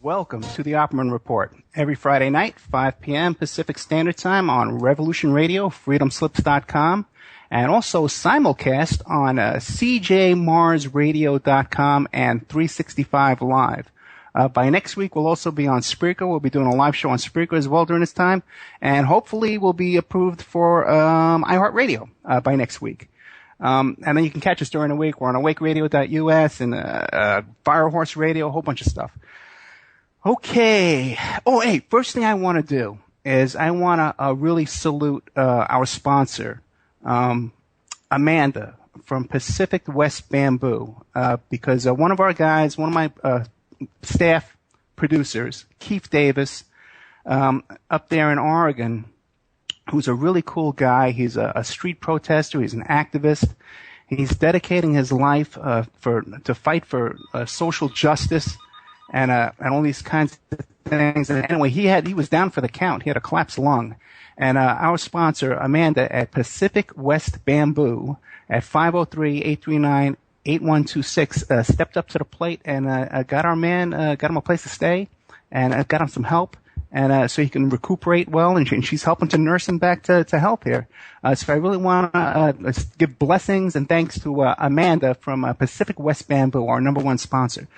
Welcome to the Opperman Report. Every Friday night, 5 p.m. Pacific Standard Time on Revolution Radio, freedomslips.com, and also simulcast on cjmarsradio.com and 365 Live. By next week, we'll also be on Spreaker. We'll be doing a live show on Spreaker as well during this time, and hopefully we'll be approved for iHeartRadio by next week. And then you can catch us during the week. We're on awakeradio.us and Firehorse Radio, a whole bunch of stuff. Okay. Oh, hey, first thing I want to do is I want to really salute our sponsor, Amanda from Pacific West Bamboo, because one of our guys, one of my staff producers, Keith Davis, up there in Oregon, who's a really cool guy. He's a street protester. He's an activist. He's dedicating his life to fight for social justice and all these kinds of things. And anyway, he was down for the count. He had a collapsed lung. And our sponsor, Amanda at Pacific West Bamboo at 503-839-8126, stepped up to the plate and got our man, got him a place to stay and got him some help. And so he can recuperate well, and she's helping to nurse him back to health here. So I really want to give blessings and thanks to Amanda from Pacific West Bamboo, our number one sponsor.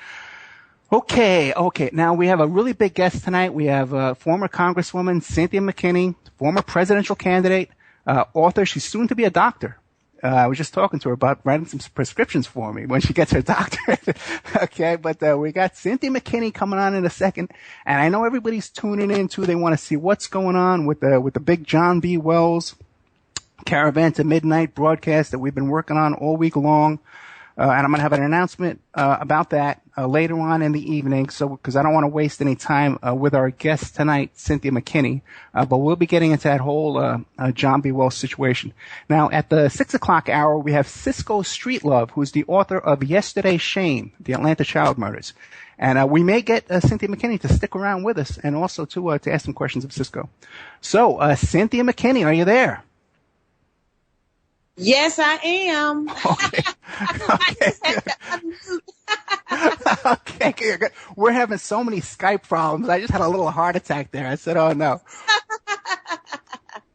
Okay. Now we have a really big guest tonight. We have former Congresswoman Cynthia Mckinney, former presidential candidate, author. She's soon to be a doctor. I was just talking to her about writing some prescriptions for me when she gets her doctorate. Okay, but we got Cynthia Mckinney coming on in a second, and I know everybody's tuning in too. They want to see what's going on with the big John B. Wells Caravan to Midnight broadcast that we've been working on all week long. And I'm going to have an announcement about that later on in the evening, because I don't want to waste any time with our guest tonight, Cynthia Mckinney. But we'll be getting into that whole John B. Wells situation. Now, at the 6 o'clock hour, we have Cisco Streetlove, who's the author of Yesterday's Shame, the Atlanta Child Murders. And we may get Cynthia Mckinney to stick around with us and also to ask some questions of Cisco. So, Cynthia Mckinney, are you there? Yes, I am. Okay, good. We're having so many Skype problems. I just had a little heart attack there. I said, oh, no.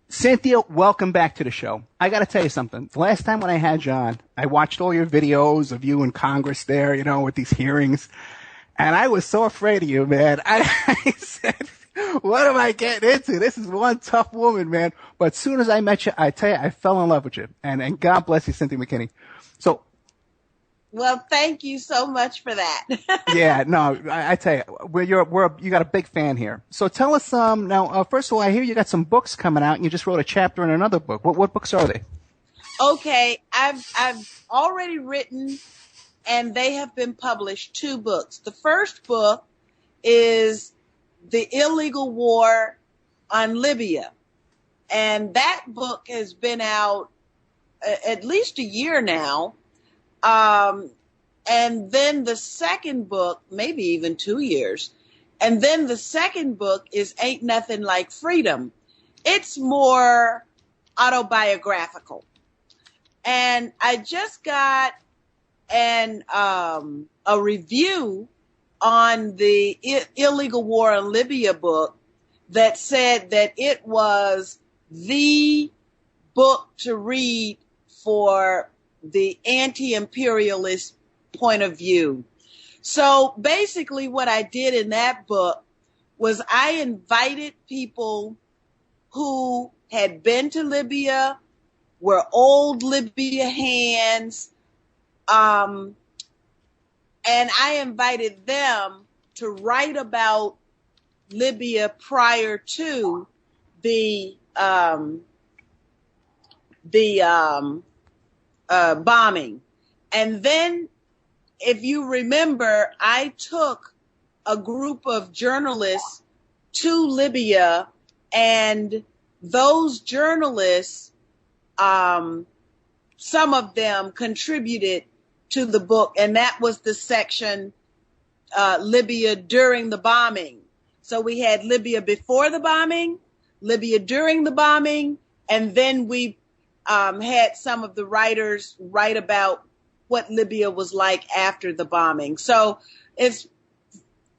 Cynthia, welcome back to the show. I got to tell you something. The last time when I had you on, I watched all your videos of you in Congress there, with these hearings. And I was so afraid of you, man. I said, what am I getting into? This is one tough woman, man. But as soon as I met you, I tell you, I fell in love with you. And God bless you, Cynthia Mckinney. So, well, thank you so much for that. Yeah, no, I tell you, you got a big fan here. So tell us, now, first of all, I hear you got some books coming out, and you just wrote a chapter in another book. What books are they? Okay, I've already written, and they have been published, 2 books. The first book is The Illegal War on Libya. And that book has been out at least a year now. And then the second book, maybe even 2 years. And then the second book is Ain't Nothing Like Freedom. It's more autobiographical. And I just got a review on the Illegal War on Libya book that said that it was the book to read for the anti-imperialist point of view. So basically what I did in that book was I invited people who had been to Libya, were old Libya hands, and I invited them to write about Libya prior to the bombing. And then, if you remember, I took a group of journalists to Libya, and those journalists, some of them contributed to the book, and that was the section, Libya during the bombing. So we had Libya before the bombing, Libya during the bombing, and then we had some of the writers write about what Libya was like after the bombing. So it's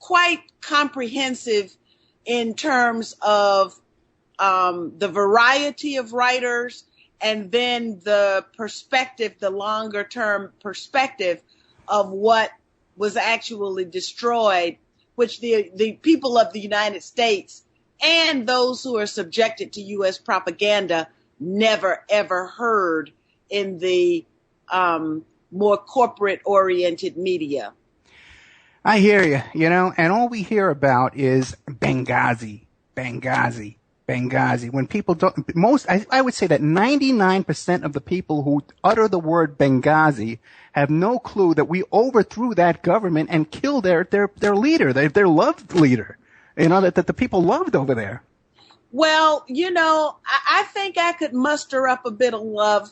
quite comprehensive in terms of the variety of writers, and then the perspective, the longer term perspective of what was actually destroyed, which the people of the United States and those who are subjected to U.S. propaganda never, ever heard in the more corporate-oriented media. I hear you, you know, and all we hear about is Benghazi, Benghazi, Benghazi. When people don't, I would say that 99% of the people who utter the word Benghazi have no clue that we overthrew that government and killed their leader, their loved leader, you know, that the people loved over there. Well, you know, I think I could muster up a bit of love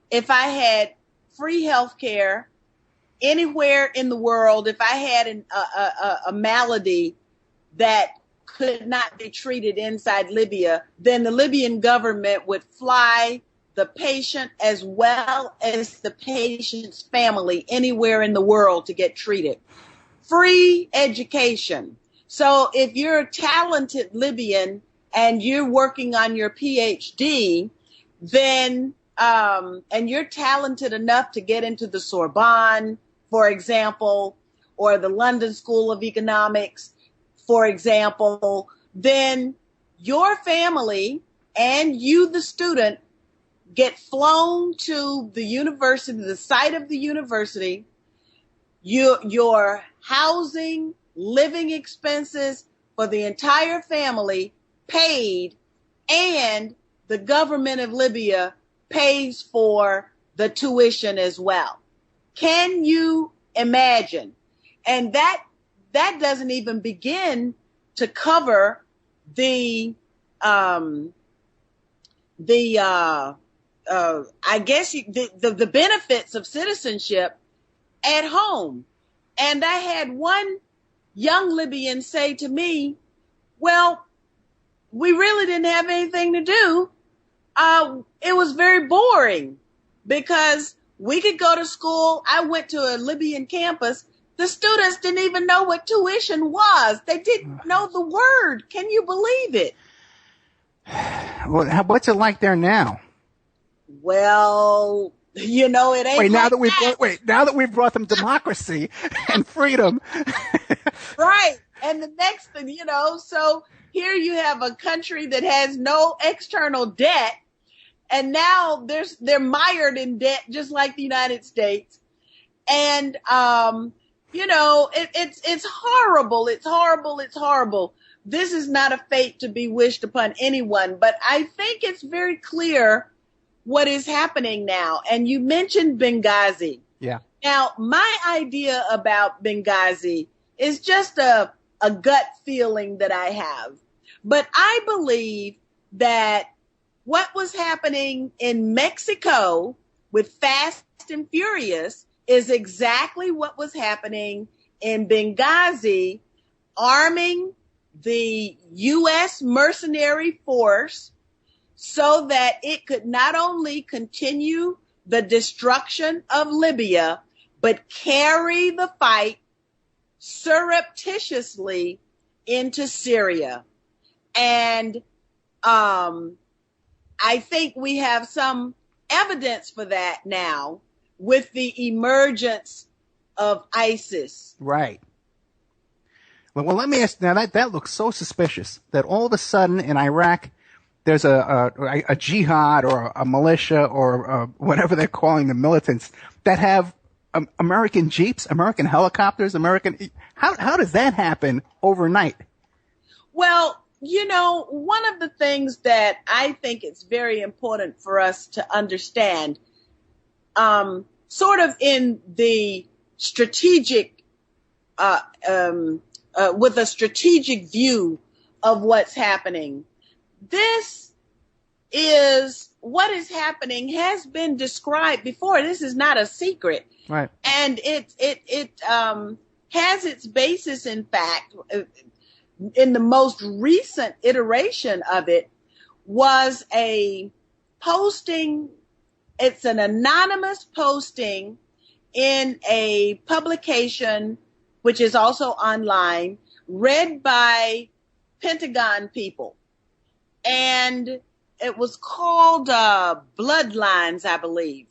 if I had free health care anywhere in the world. If I had a malady that could not be treated inside Libya, then the Libyan government would fly the patient as well as the patient's family anywhere in the world to get treated. Free education. So if you're a talented Libyan and you're working on your PhD, then and you're talented enough to get into the Sorbonne, for example, or the London School of Economics, for example, then your family and you, the student, get flown to the university, the site of the university, your housing, living expenses for the entire family paid, and the government of Libya pays for the tuition as well. Can you imagine? And that doesn't even begin to cover the benefits of citizenship at home. And I had one young Libyan say to me, well, we really didn't have anything to do. It was very boring because we could go to school. I went to a Libyan campus. The students didn't even know what tuition was. They didn't know the word. Can you believe it? Well, what's it like there now? Well, you know, it ain't now that we've brought them democracy and freedom. Right. And the next thing, you know, so here you have a country that has no external debt, and now they're mired in debt just like the United States. And you know, it's horrible. It's horrible. It's horrible. This is not a fate to be wished upon anyone, but I think it's very clear what is happening now. And you mentioned Benghazi. Yeah. Now, my idea about Benghazi is just a gut feeling that I have. But I believe that what was happening in Mexico with Fast and Furious is exactly what was happening in Benghazi, arming the U.S. mercenary force so that it could not only continue the destruction of Libya, but carry the fight surreptitiously into Syria. And I think we have some evidence for that now with the emergence of ISIS. Right. Well, let me ask, now that looks so suspicious that all of a sudden in Iraq there's a jihad or a militia or whatever they're calling the militants that have American jeeps, American helicopters, how does that happen overnight? Well, you know, one of the things that I think it's very important for us to understand, sort of in the strategic, with a strategic view of what's happening, this is what is happening has been described before. This is not a secret. Right. And it has its basis, in fact, in the most recent iteration of it was a posting. It's an anonymous posting in a publication, which is also online, read by Pentagon people. And it was called Bloodlines, I believe.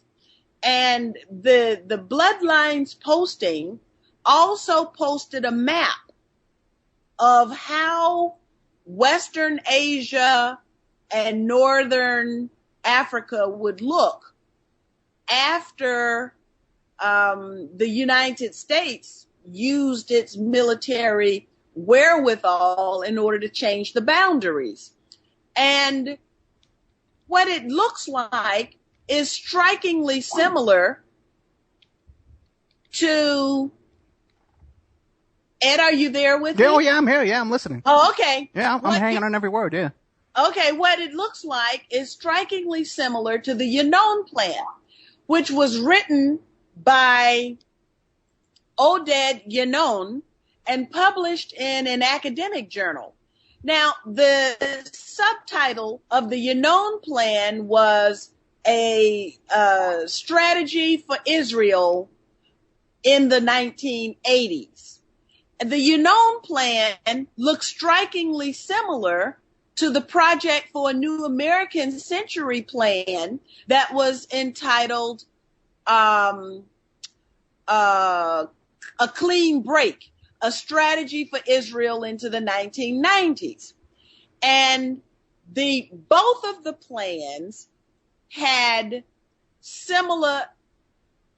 And the Bloodlines posting also posted a map of how Western Asia and Northern Africa would look after the United States used its military wherewithal in order to change the boundaries. And what it looks like is strikingly similar to... Ed, are you there with me? Oh, yeah, I'm here. Yeah, I'm listening. Oh, okay. Yeah, I'm hanging on every word, yeah. Okay, what it looks like is strikingly similar to the Yannon Plan, which was written by Oded Yannon and published in an academic journal. Now, the subtitle of the Yannon Plan was a strategy for Israel in the 1980s. The Yannon Plan looks strikingly similar to the Project for a New American Century plan that was entitled A Clean Break, a strategy for Israel into the 1990s. And both of the plans had similar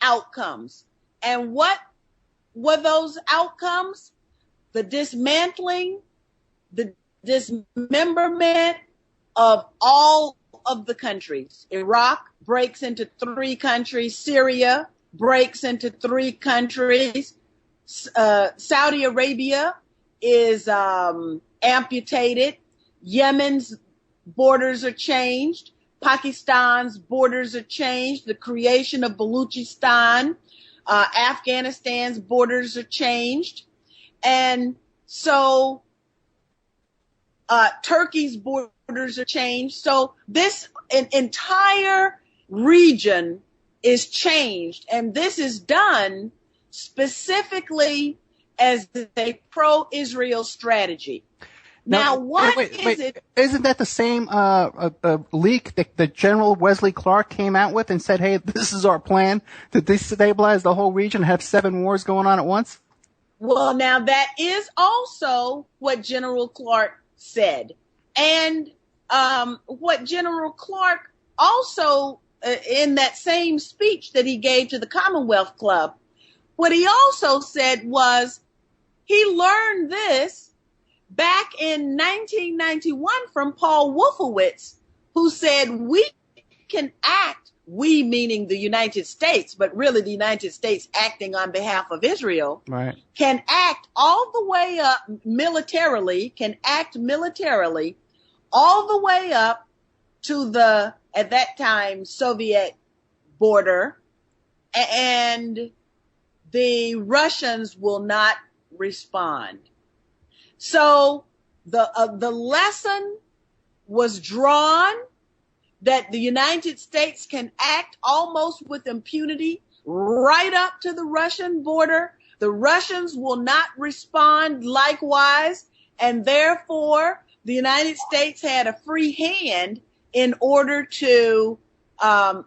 outcomes. And what were those outcomes? The dismantling, the dismemberment of all of the countries. Iraq breaks into 3 countries. Syria breaks into 3 countries. Saudi Arabia is amputated. Yemen's borders are changed. Pakistan's borders are changed. The creation of Baluchistan. Afghanistan's borders are changed. And so Turkey's borders are changed. So this entire region is changed. And this is done specifically as a pro-Israel strategy. Now, wait, is it? Isn't that the same leak that General Wesley Clark came out with and said, hey, this is our plan to destabilize the whole region, have 7 wars going on at once? Well, now that is also what General Clark said. And what General Clark also, in that same speech that he gave to the Commonwealth Club, what he also said was he learned this back in 1991 from Paul Wolfowitz, who said we can act, we meaning the United States, but really the United States acting on behalf of Israel, right, can act all the way up militarily, all the way up to the, at that time, Soviet border, and the Russians will not respond. So the lesson was drawn that the United States can act almost with impunity right up to the Russian border. The Russians will not respond likewise, and therefore the United States had a free hand in order to begin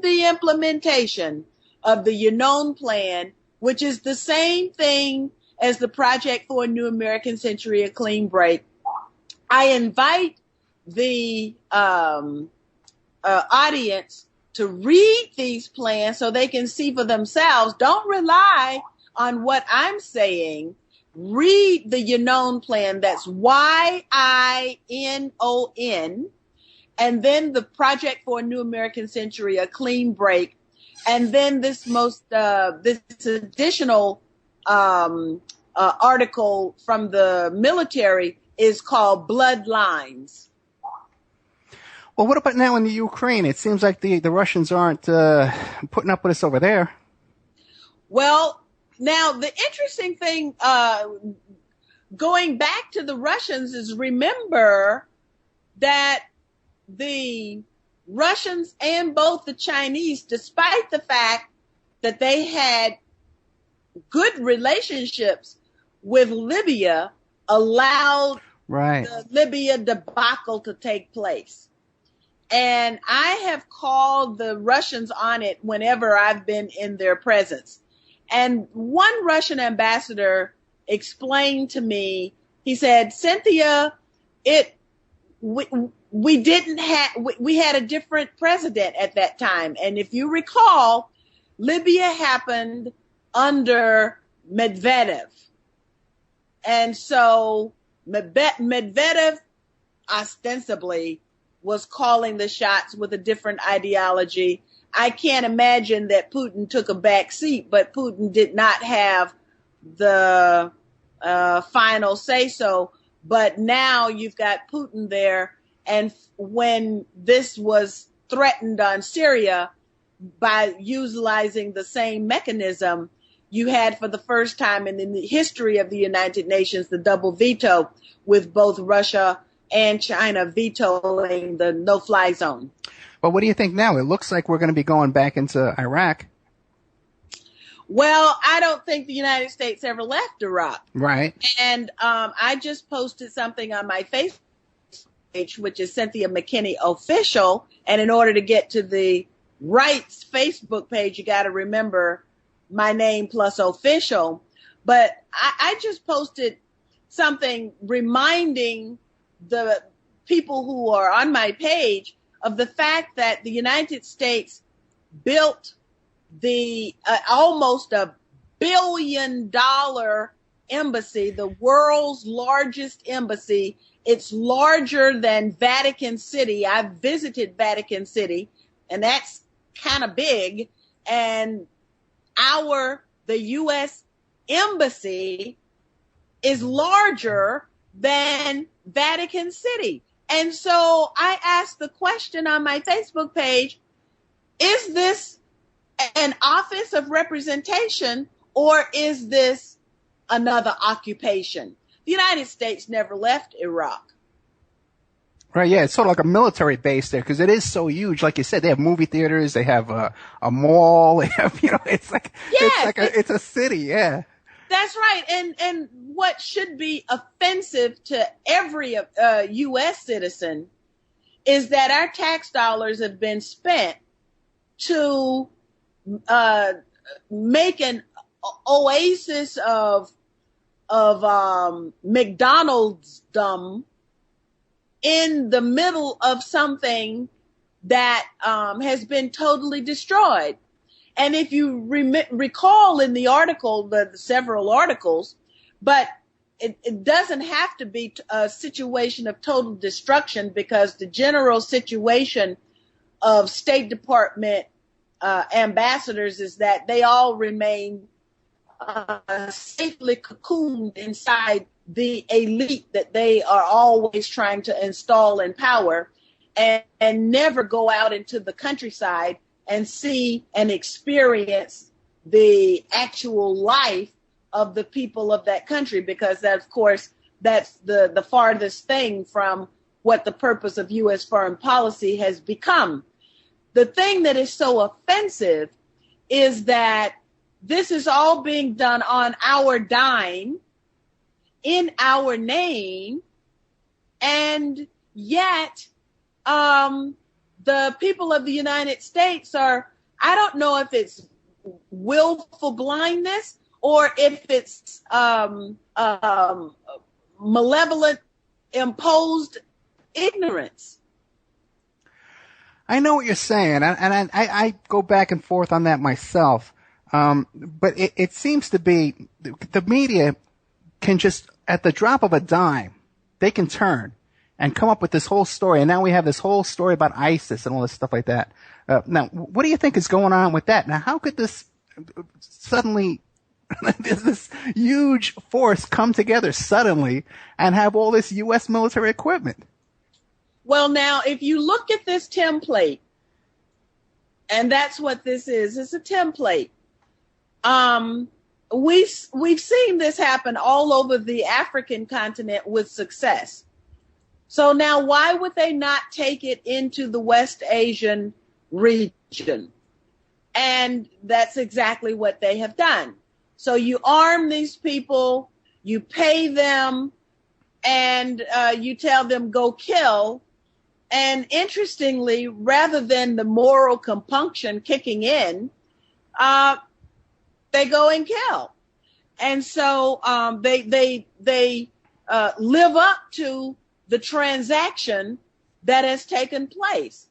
the implementation of the Yannon Plan, which is the same thing as the Project for a New American Century, A Clean Break. I invite the audience to read these plans so they can see for themselves. Don't rely on what I'm saying. Read the Yannon Plan. That's YINON. And then the Project for a New American Century, A Clean Break. And then this additional article from the military is called Bloodlines. Well, what about now in the Ukraine? It seems like the Russians aren't putting up with us over there. Well, now the interesting thing, going back to the Russians, is remember that the Russians and both the Chinese, despite the fact that they had good relationships with Libya allowed Right. the Libya debacle to take place. And I have called the Russians on it whenever I've been in their presence. And one Russian ambassador explained to me, he said, Cynthia, we had a different president at that time. And if you recall, Libya happened under Medvedev. And so Medvedev ostensibly was calling the shots with a different ideology. I can't imagine that Putin took a back seat, but Putin did not have the final say so. But now you've got Putin there. And when this was threatened on Syria by utilizing the same mechanism, you had for the first time in the history of the United Nations the double veto, with both Russia and China vetoing the no-fly zone. Well, what do you think now? It looks like we're going to be going back into Iraq. Well, I don't think the United States ever left Iraq. Right. And I just posted something on my Facebook page, which is Cynthia Mckinney Official. And in order to get to the right Facebook page, you got to remember my name plus official. But I just posted something reminding the people who are on my page of the fact that the United States built the almost $1 billion embassy, the world's largest embassy. It's larger than Vatican City. I've visited Vatican City, and that's kind of big. And the U.S. embassy is larger than Vatican City. And so I asked the question on my Facebook page, is this an office of representation or is this another occupation? The United States never left Iraq. Right, yeah, it's sort of like a military base there because it is so huge. Like you said, they have movie theaters, they have a mall, they have, it's like, yes, it's a city, yeah. That's right. And what should be offensive to every U.S. citizen is that our tax dollars have been spent to make an oasis of McDonald'sdom in the middle of something that has been totally destroyed. And if you recall in the article, the several articles, but it doesn't have to be a situation of total destruction, because the general situation of State Department ambassadors is that they all remain safely cocooned inside the elite that they are always trying to install in power, and never go out into the countryside and see and experience the actual life of the people of that country, because that, of course, that's the farthest thing from what the purpose of U.S. foreign policy has become. The thing that is so offensive is that this is all being done on our dime, in our name, and yet the people of the United States are, I don't know if it's willful blindness or if it's malevolent, imposed ignorance. I know what you're saying, and I go back and forth on that myself. But it seems to be the media can just, at the drop of a dime, they can turn and come up with this whole story. And now we have this whole story about ISIS and all this stuff like that. Now, what do you think is going on with that? Now, how could this suddenly, this huge force come together suddenly and have all this U.S. military equipment? Well, now, if you look at this template, and that's what this is, it's a template. We've seen this happen all over the African continent with success. So now why would they not take it into the West Asian region? And that's exactly what they have done. So you arm these people, you pay them, and you tell them go kill. And interestingly, rather than the moral compunction kicking in, they go and kill. And so they live up to the transaction that has taken place.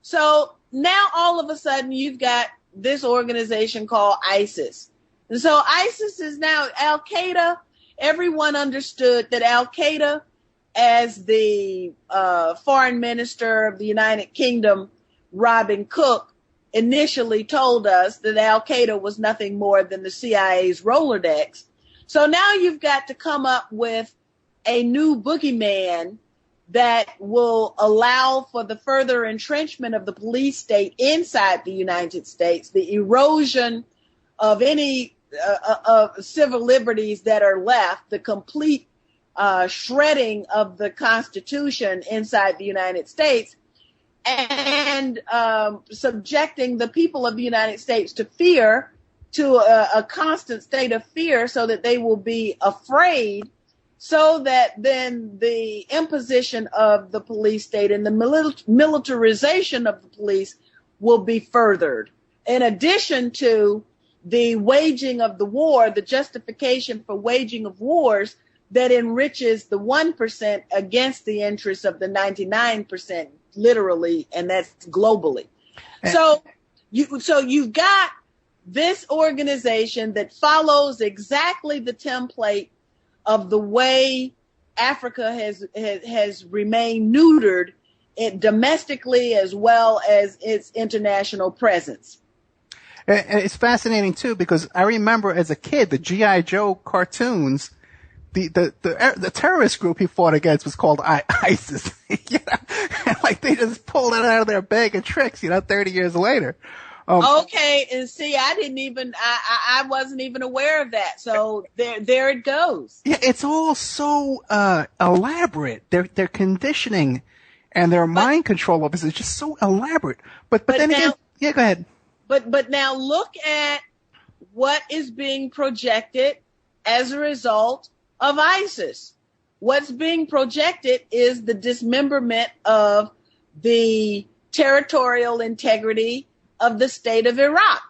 So now all of a sudden you've got this organization called ISIS. And so ISIS is now Al-Qaeda. Everyone understood that Al-Qaeda, as the foreign minister of the United Kingdom, Robin Cook, initially told us that Al-Qaeda was nothing more than the CIA's Rolodex. So now you've got to come up with a new boogeyman that will allow for the further entrenchment of the police state inside the United States, the erosion of any of civil liberties that are left, the complete shredding of the Constitution inside the United States, and subjecting the people of the United States to fear, to a constant state of fear, so that they will be afraid, so that then the imposition of the police state and the militarization of the police will be furthered. In addition to the waging of the war, the justification for waging of wars that enriches the 1% against the interests of the 99%, literally, and that's globally. So you've got this organization that follows exactly the template of the way Africa has remained neutered domestically as well as its international presence. And it's fascinating too, because I remember as a kid the G.I. Joe cartoons. The terrorist group he fought against was called ISIS. Like they just pulled it out of their bag of tricks, 30 years later. Okay, and see, I wasn't even aware of that. So there it goes. Yeah, it's all so elaborate. Their conditioning and their mind control of it is just so elaborate. But then now, again, yeah, go ahead. But now look at what is being projected as a result of ISIS. What's being projected is the dismemberment of the territorial integrity of the state of Iraq.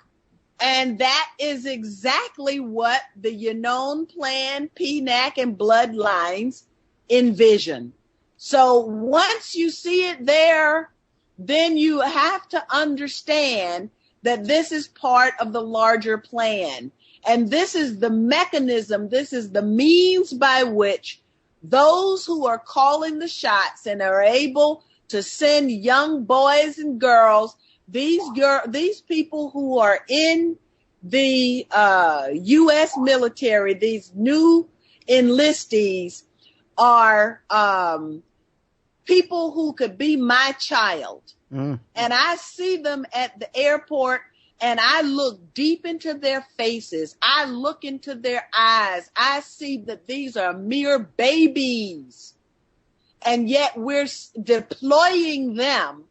And that is exactly what the Yannon Plan, PNAC, and Bloodlines envision. So once you see it there, then you have to understand that this is part of the larger plan. And this is the mechanism, this is the means by which those who are calling the shots and are able to send young boys and girls, these people who are in the U.S. military, these new enlistees, are people who could be my child. And I see them at the airport, and I look deep into their faces. I look into their eyes. I see that these are mere babies. And yet we're deploying them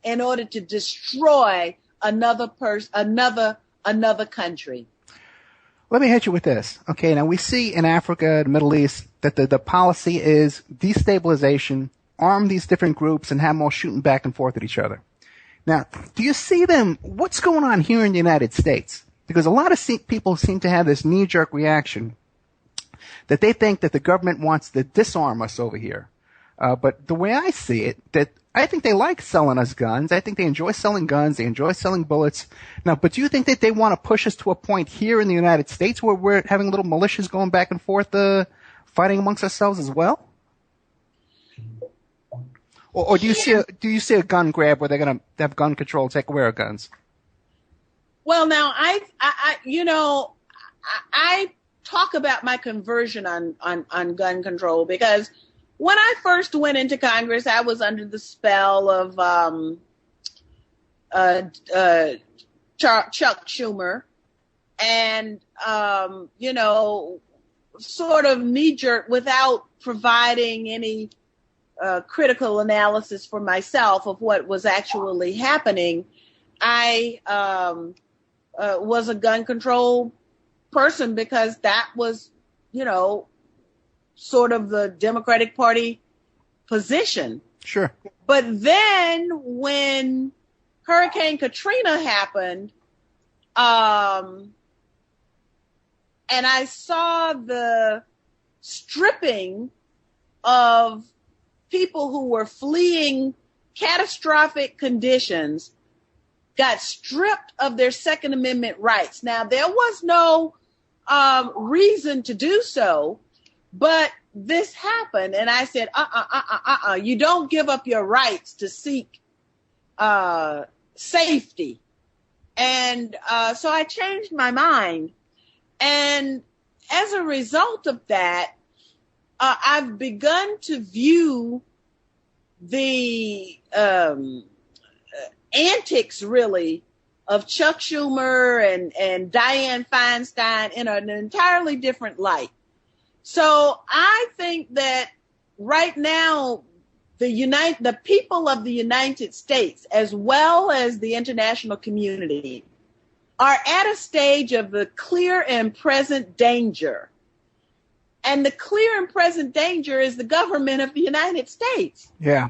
in order to destroy another country. Let me hit you with this. Okay, now we see in Africa, the Middle East, that the policy is destabilization, arm these different groups, and have them all shooting back and forth at each other. Now, do you see them, what's going on here in the United States? Because a lot of people seem to have this knee-jerk reaction that they think that the government wants to disarm us over here. But the way I see it, that I think they like selling us guns. I think they enjoy selling guns. They enjoy selling bullets. Now, but do you think that they want to push us to a point here in the United States where we're having little militias going back and forth, fighting amongst ourselves as well? Or do you see a gun grab where they're going to have gun control, take away our guns? Well, now I talk about my conversion on gun control, because when I first went into Congress, I was under the spell of Chuck Schumer, and sort of knee-jerk, without providing any critical analysis for myself of what was actually happening. I was a gun control person because that was, sort of the Democratic Party position. Sure. But then when Hurricane Katrina happened, and I saw the stripping of people who were fleeing catastrophic conditions, got stripped of their Second Amendment rights. Now, there was no reason to do so, but this happened, and I said, you don't give up your rights to seek safety. And so I changed my mind. And as a result of that, I've begun to view the antics, really, of Chuck Schumer and Dianne Feinstein in an entirely different light. So I think that right now, the people of the United States, as well as the international community, are at a stage of the clear and present danger. And the clear and present danger is the government of the United States. Yeah.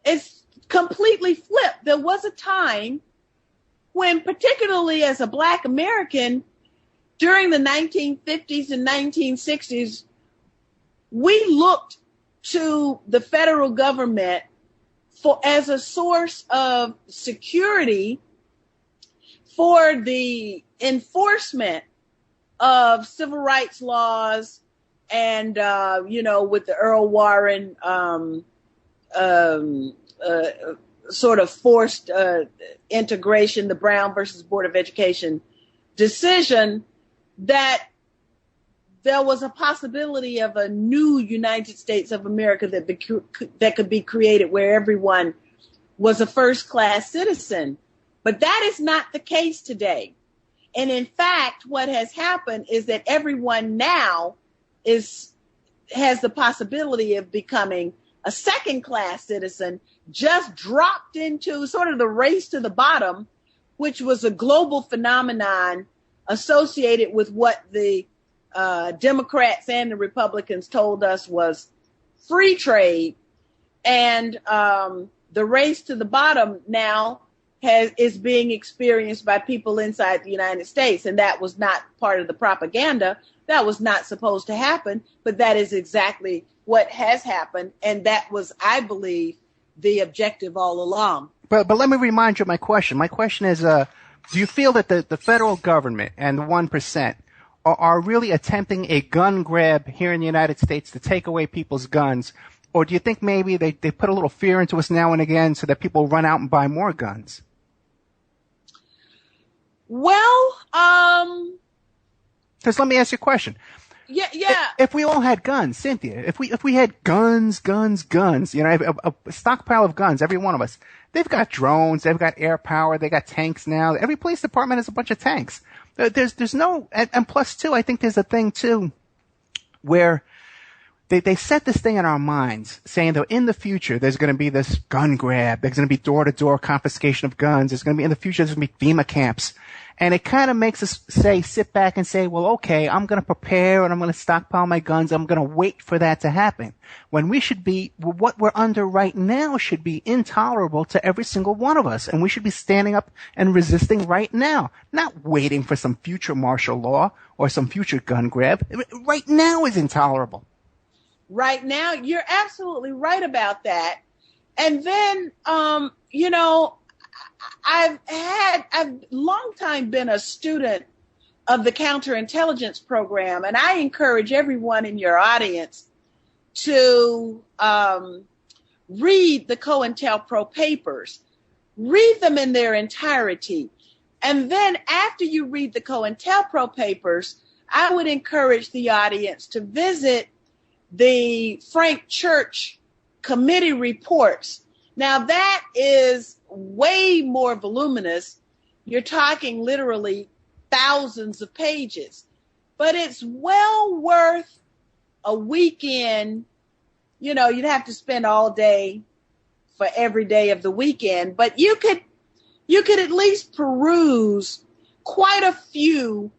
It's completely flipped. There was a time when, particularly as a Black American, during the 1950s and 1960s, we looked to the federal government as a source of security for the enforcement of civil rights laws and, with the Earl Warren sort of forced integration, the Brown versus Board of Education decision, that there was a possibility of a new United States of America that could be created where everyone was a first-class citizen. But that is not the case today. And in fact, what has happened is that everyone now has the possibility of becoming a second-class citizen, just dropped into sort of the race to the bottom, which was a global phenomenon associated with what the Democrats and the Republicans told us was free trade. And the race to the bottom now is being experienced by people inside the United States. And that was not part of the propaganda. That was not supposed to happen. But that is exactly what has happened. And that was, I believe, the objective all along. But let me remind you of my question. My question is, do you feel that the federal government and the 1% are really attempting a gun grab here in the United States to take away people's guns? Or do you think maybe they put a little fear into us now and again so that people run out and buy more guns? Well, because let me ask you a question. Yeah. If we all had guns, Cynthia, if we had guns, a stockpile of guns, every one of us, they've got drones, they've got air power, they got tanks now. Every police department has a bunch of tanks. There's no, and plus too, I think there's a thing too, where they set this thing in our minds, saying that in the future there's going to be this gun grab, there's going to be door-to-door confiscation of guns, there's going to be in the future there's going to be FEMA camps. And it kind of makes us sit back and say, well, okay, I'm going to prepare and I'm going to stockpile my guns. I'm going to wait for that to happen. When we should be, what we're under right now should be intolerable to every single one of us. And we should be standing up and resisting right now, not waiting for some future martial law or some future gun grab. Right now is intolerable. Right now, you're absolutely right about that. And then, I've long time been a student of the counterintelligence program, and I encourage everyone in your audience to read the COINTELPRO papers. Read them in their entirety. And then after you read the COINTELPRO papers, I would encourage the audience to visit the Frank Church committee reports. Now that is way more voluminous. You're talking literally thousands of pages, but it's well worth a weekend. You'd have to spend all day for every day of the weekend, but you could at least peruse quite a few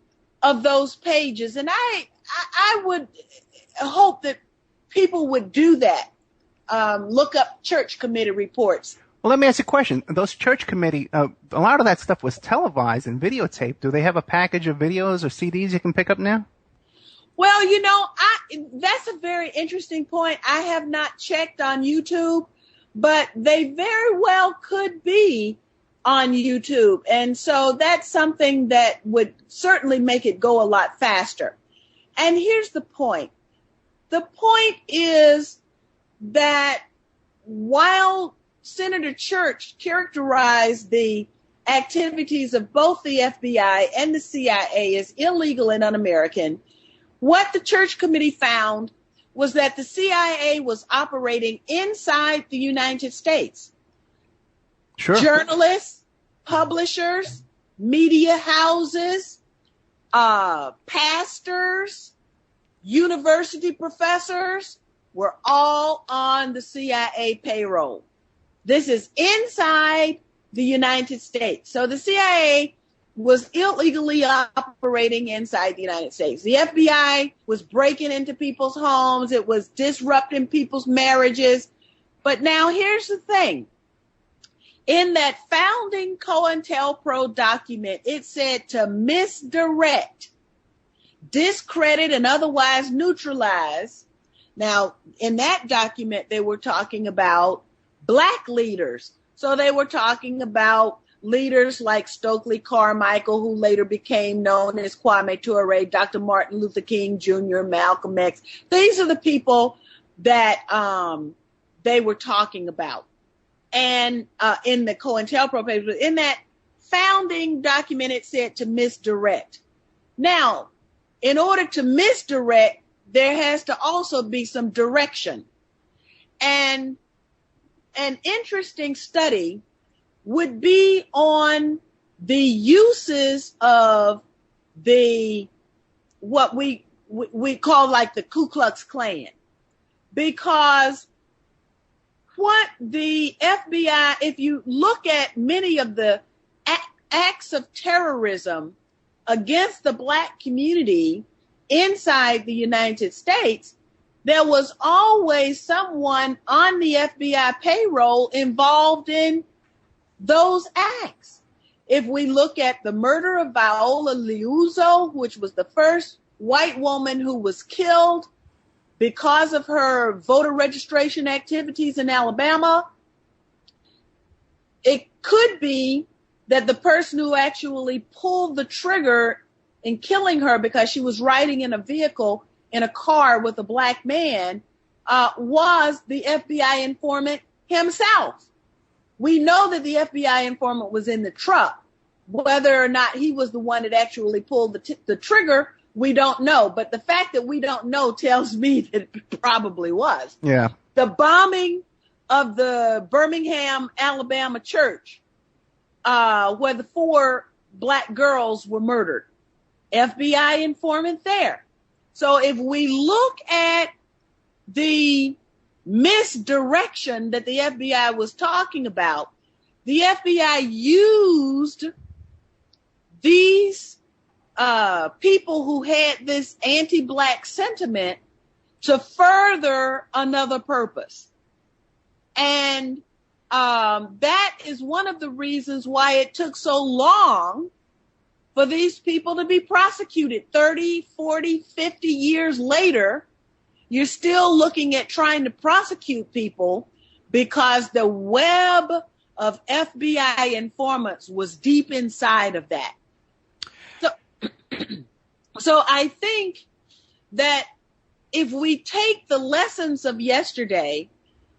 of those pages. And I would hope that people would do that. Look up church committee reports. Well, let me ask you a question. Those church committee, a lot of that stuff was televised and videotaped. Do they have a package of videos or CDs you can pick up now? Well, that's a very interesting point. I have not checked on YouTube, but they very well could be on YouTube. And so that's something that would certainly make it go a lot faster. And here's the point. The point is that while Senator Church characterized the activities of both the FBI and the CIA as illegal and un-American, what the Church Committee found was that the CIA was operating inside the United States. Sure. Journalists, publishers, media houses, pastors, university professors were all on the CIA payroll. This is inside the United States. So the CIA was illegally operating inside the United States. The FBI was breaking into people's homes. It was disrupting people's marriages. But now here's the thing. In that founding COINTELPRO document, it said to misdirect, discredit, and otherwise neutralize. Now, in that document, they were talking about Black leaders. So they were talking about leaders like Stokely Carmichael, who later became known as Kwame Ture, Dr. Martin Luther King Jr., Malcolm X. These are the people that they were talking about. And in the COINTELPRO paper, in that founding document, it said to misdirect. Now, in order to misdirect, there has to also be some direction. And an interesting study would be on the uses of what we call like the Ku Klux Klan. Because what the FBI, if you look at many of the acts of terrorism against the Black community inside the United States, there was always someone on the FBI payroll involved in those acts. If we look at the murder of Viola Liuzzo, which was the first white woman who was killed because of her voter registration activities in Alabama, it could be that the person who actually pulled the trigger in killing her because she was riding in a vehicle in a car with a Black man was the FBI informant himself. We know that the FBI informant was in the truck. Whether or not he was the one that actually pulled the trigger, we don't know. But the fact that we don't know tells me that it probably was. Yeah. The bombing of the Birmingham, Alabama church, where the 4 Black girls were murdered. FBI informant there. So if we look at the misdirection that the FBI was talking about, the FBI used these people who had this anti-Black sentiment to further another purpose. And that is one of the reasons why it took so long for these people to be prosecuted. 30, 40, 50 years later, you're still looking at trying to prosecute people because the web of FBI informants was deep inside of that. So I think that if we take the lessons of yesterday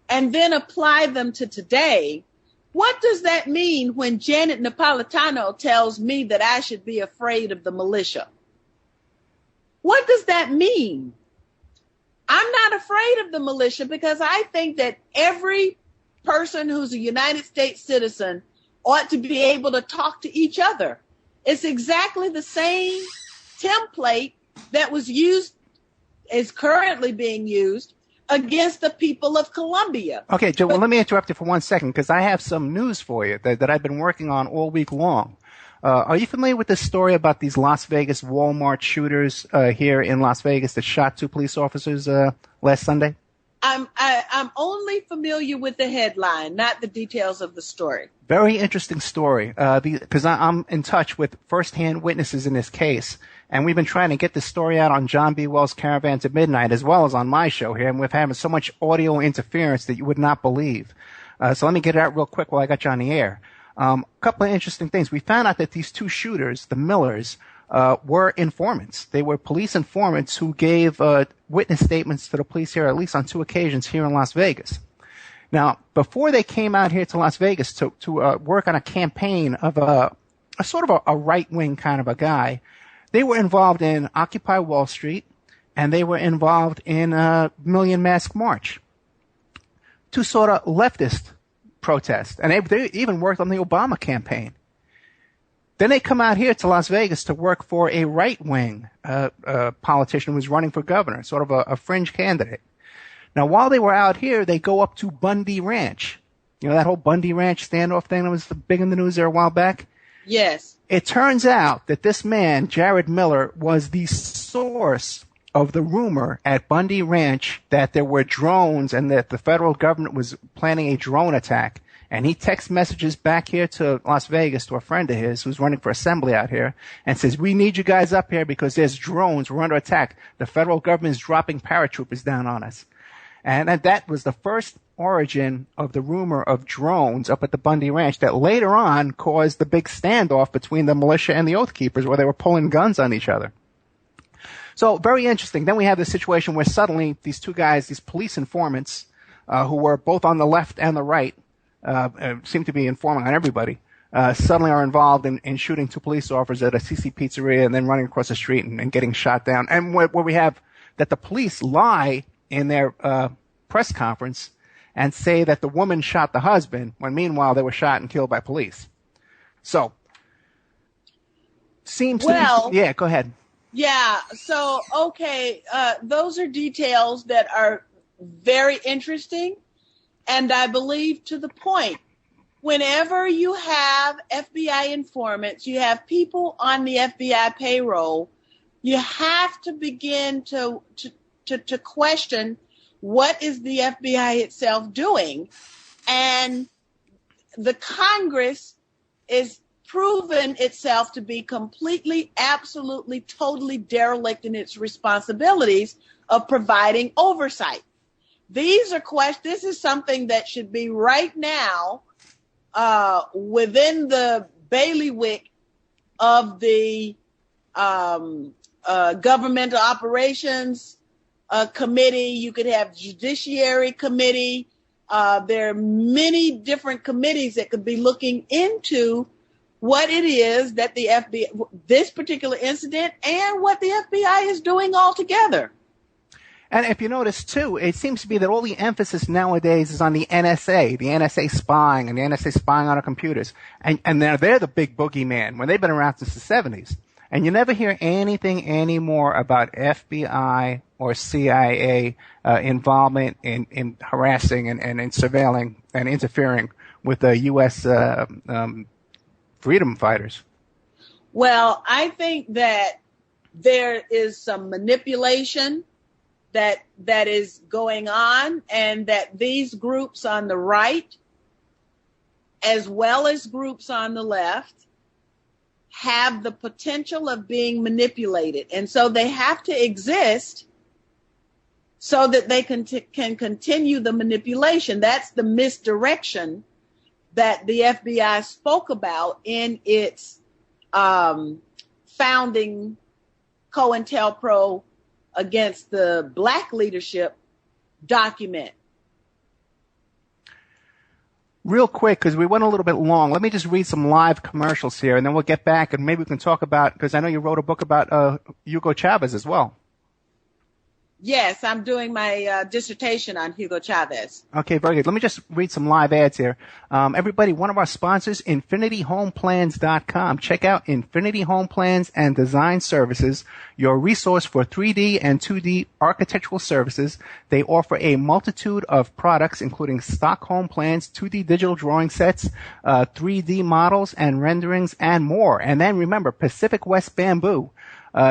and then apply them to today, what does that mean when Janet Napolitano tells me that I should be afraid of the militia? What does that mean? I'm not afraid of the militia because I think that every person who's a United States citizen ought to be able to talk to each other. It's exactly the same template that was used, is currently being used against the people of Colombia. Okay, Joe, well, let me interrupt you for 1 second because I have some news for you that I've been working on all week long. Are you familiar with this story about these Las Vegas Walmart shooters here in Las Vegas that shot 2 police officers last Sunday? I'm only familiar with the headline, not the details of the story. Very interesting story, because I'm in touch with firsthand witnesses in this case, and we've been trying to get this story out on John B. Wells' Caravans at Midnight, as well as on my show here, and we're having so much audio interference that you would not believe. So let me get it out real quick while I got you on the air. A couple of interesting things. We found out that these 2 shooters, the Millers, were informants. They were police informants who gave witness statements to the police here, at least on 2 occasions here in Las Vegas. Now, before they came out here to Las Vegas to work on a campaign of a sort of a right-wing kind of a guy, they were involved in Occupy Wall Street, and they were involved in Million Mask March, 2 sort of leftist protests. And they even worked on the Obama campaign. Then they come out here to Las Vegas to work for a right-wing politician who was running for governor, sort of a fringe candidate. Now, while they were out here, they go up to Bundy Ranch. You know that whole Bundy Ranch standoff thing that was big in the news there a while back? Yes. It turns out that this man, Jared Miller, was the source of the rumor at Bundy Ranch that there were drones and that the federal government was planning a drone attack. And he texts messages back here to Las Vegas to a friend of his who's running for assembly out here and says, we need you guys up here because there's drones. We're under attack. The federal government is dropping paratroopers down on us. And that was the first origin of the rumor of drones up at the Bundy Ranch that later on caused the big standoff between the militia and the Oath Keepers where they were pulling guns on each other. So very interesting. Then we have this situation where suddenly these 2 guys, these police informants, who were both on the left and the right, seem to be informing on everybody, suddenly are involved in shooting 2 police officers at a CC Pizzeria and then running across the street and getting shot down. And where we have that the police lie in their press conference and say that the woman shot the husband when meanwhile they were shot and killed by police. So, seems to be, yeah, go ahead. Yeah, so, okay, those are details that are very interesting. And I believe to the point, whenever you have FBI informants, you have people on the FBI payroll, you have to begin to question what is the FBI itself doing. And the Congress is proven itself to be completely, absolutely, totally derelict in its responsibilities of providing oversight. These are questions. This is something that should be right now within the bailiwick of the governmental operations committee. You could have judiciary committee. There are many different committees that could be looking into what it is that the FBI, this particular incident, and what the FBI is doing altogether. And if you notice, too, it seems to be that all the emphasis nowadays is on the NSA spying, and the NSA spying on our computers. And they're the big boogeyman when they've been around since the 70s. And you never hear anything anymore about FBI or CIA involvement in harassing and in surveilling and interfering with the U.S. Freedom fighters. Well, I think that there is some manipulation that is going on, and that these groups on the right, as well as groups on the left, have the potential of being manipulated. And so they have to exist so that they can continue the manipulation. That's the misdirection that the FBI spoke about in its founding COINTELPRO against the black leadership document. Real quick, because we went a little bit long, let me just read some live commercials here, and then we'll get back, and maybe we can talk about, because I know you wrote a book about Hugo Chavez as well. Yes, I'm doing my dissertation on Hugo Chavez. Okay, very good. Let me just read some live ads here. Everybody, one of our sponsors, infinityhomeplans.com. Check out Infinity Home Plans and Design Services, your resource for 3D and 2D architectural services. They offer a multitude of products, including stock home plans, 2D digital drawing sets, 3D models and renderings, and more. And then remember, Pacific West Bamboo.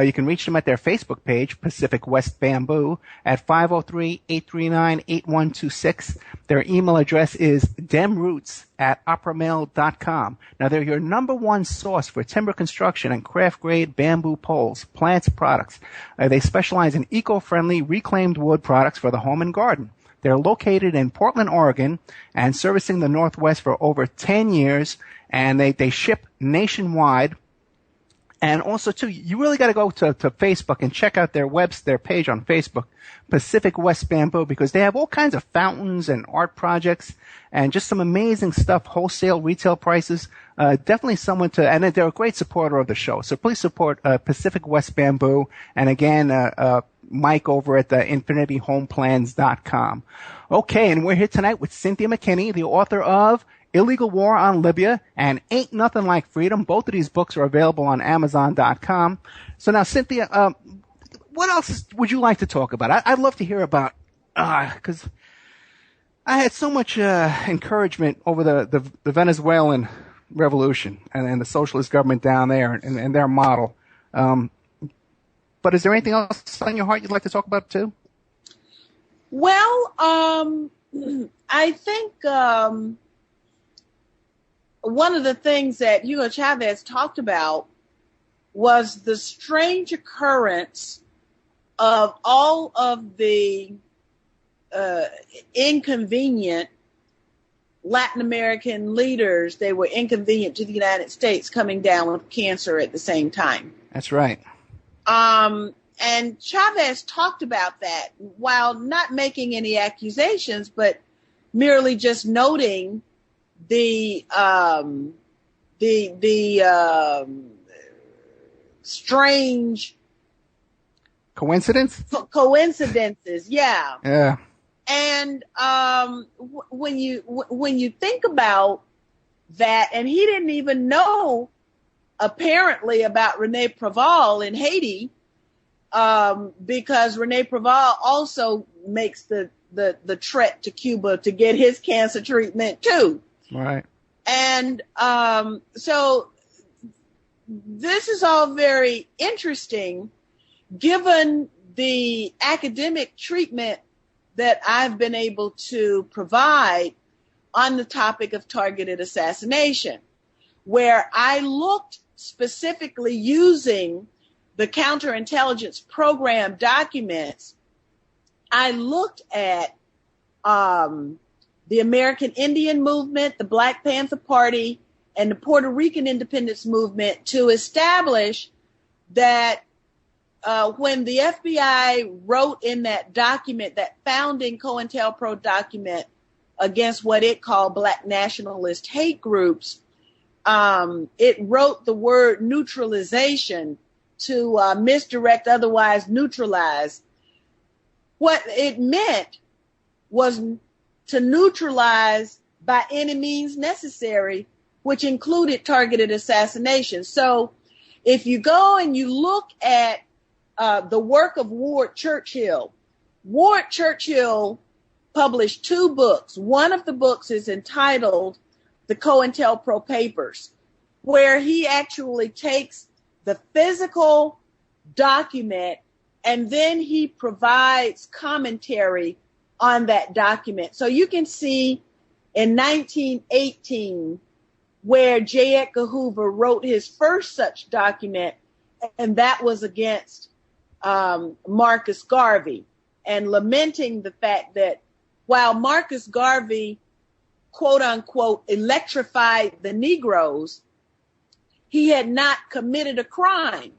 You can reach them at their Facebook page, Pacific West Bamboo, at 503-839-8126. Their email address is demroots@oppermail.com. Now, they're your number one source for timber construction and craft-grade bamboo poles, plants, products. They specialize in eco-friendly, reclaimed wood products for the home and garden. They're located in Portland, Oregon, and servicing the Northwest for over 10 years, and they ship nationwide. And also, too, you really got to go to Facebook and check out their page on Facebook, Pacific West Bamboo, because they have all kinds of fountains and art projects and just some amazing stuff, wholesale, retail prices. Definitely someone and they're a great supporter of the show. So please support Pacific West Bamboo. And again, Mike over at infinityhomeplans.com. Okay, and we're here tonight with Cynthia Mckinney, the author of Illegal War on Libya and Ain't Nothing Like Freedom. Both of these books are available on Amazon.com. So now, Cynthia, what else would you like to talk about? I'd love to hear about, because I had so much encouragement over the Venezuelan revolution and the socialist government down there and their model. But is there anything else on your heart you'd like to talk about too? Well, I think one of the things that Hugo Chavez talked about was the strange occurrence of all of the inconvenient Latin American leaders. They were inconvenient to the United States, coming down with cancer at the same time. That's right. And Chavez talked about that while not making any accusations, but merely just noting the strange coincidences. Yeah. And when you think about that, and he didn't even know apparently about Rene Preval in Haiti, because Rene Preval also makes the trek to Cuba to get his cancer treatment too. Right. And so this is all very interesting, given the academic treatment that I've been able to provide on the topic of targeted assassination, where I looked specifically using the counterintelligence program documents. I looked at the American Indian Movement, the Black Panther Party, and the Puerto Rican Independence Movement to establish that when the FBI wrote in that document, that founding COINTELPRO document against what it called Black nationalist hate groups, it wrote the word neutralization to misdirect, otherwise neutralize. What it meant was to neutralize by any means necessary, which included targeted assassination. So if you go and you look at the work of Ward Churchill published 2 books. One of the books is entitled The COINTELPRO Papers, where he actually takes the physical document and then he provides commentary on that document. So you can see in 1918 where J. Edgar Hoover wrote his first such document, and that was against Marcus Garvey, and lamenting the fact that while Marcus Garvey, quote unquote, electrified the Negroes, he had not committed a crime.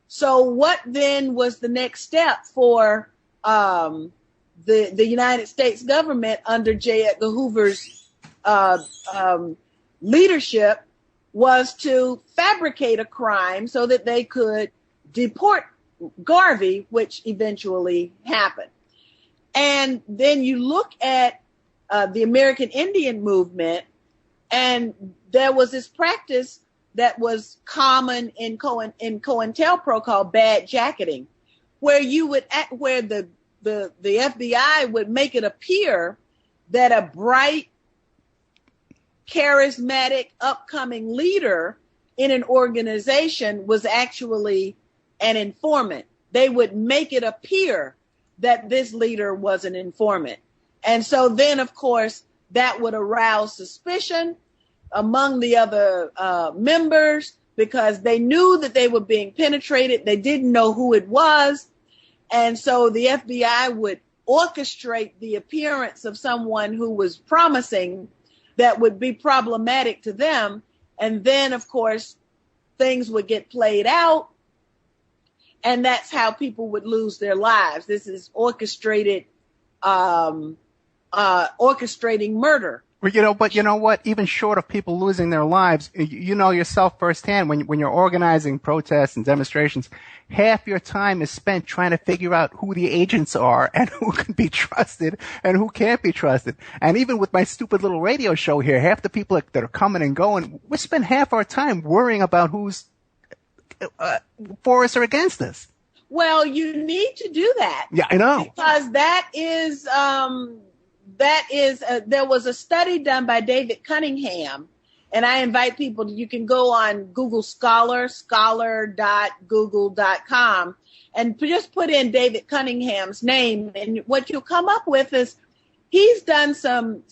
So what then was the next step for the United States government under J. Edgar Hoover's leadership was to fabricate a crime so that they could deport Garvey, which eventually happened. And then you look at the American Indian movement, and there was this practice that was common in COINTELPRO called bad jacketing, where the FBI would make it appear that a bright, charismatic, upcoming leader in an organization was actually an informant. They would make it appear that this leader was an informant. And so then, of course, that would arouse suspicion among the other members, because they knew that they were being penetrated. They didn't know who it was. And so the FBI would orchestrate the appearance of someone who was promising that would be problematic to them. And then, of course, things would get played out. And that's how people would lose their lives. This is orchestrating murder. But you know what? Even short of people losing their lives, you know yourself firsthand when you're organizing protests and demonstrations, half your time is spent trying to figure out who the agents are and who can be trusted and who can't be trusted. And even with my stupid little radio show here, half the people that are coming and going, we spend half our time worrying about who's for us or against us. Well, you need to do that. Yeah, I know. Because there was a study done by David Cunningham, and I invite people, you can go on Google scholar.google.com, and just put in David Cunningham's name, and what you'll come up with is he's done some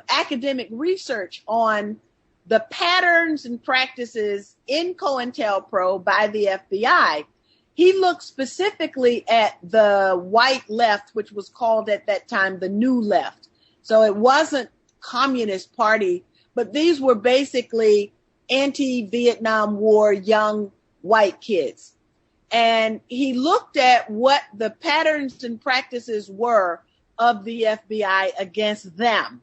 academic research on the patterns and practices in COINTELPRO by the FBI. He looked specifically at the white left, which was called at that time the New Left. So it wasn't Communist Party, but these were basically anti-Vietnam War young white kids. And he looked at what the patterns and practices were of the FBI against them.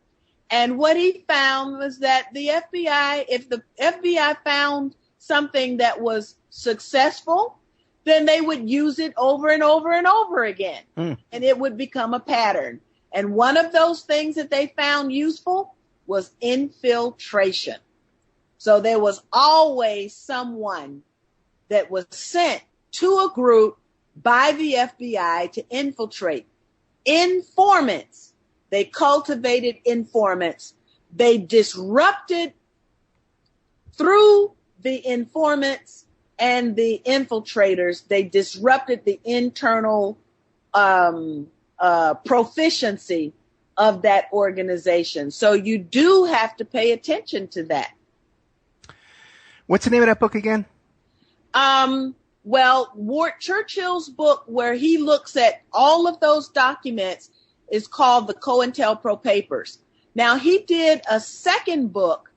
And what he found was that the FBI, if the FBI found something that was successful, then they would use it over and over and over again. And it would become a pattern. And one of those things that they found useful was infiltration. So there was always someone that was sent to a group by the FBI to infiltrate. Informants. They cultivated informants. They disrupted through the informants and the infiltrators. They disrupted the internal proficiency of that organization. So you do have to pay attention to that. What's the name of that book again? Well, Ward Churchill's book, where he looks at all of those documents, is called the COINTELPRO Papers. Now, he did a second book,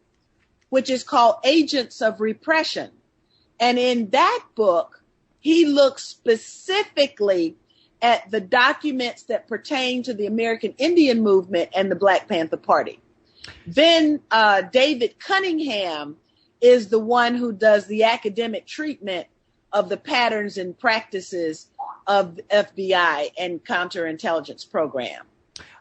which is called Agents of Repression. And in that book, he looks specifically at the documents that pertain to the American Indian movement and the Black Panther Party. Then David Cunningham is the one who does the academic treatment of the patterns and practices of the FBI and counterintelligence program.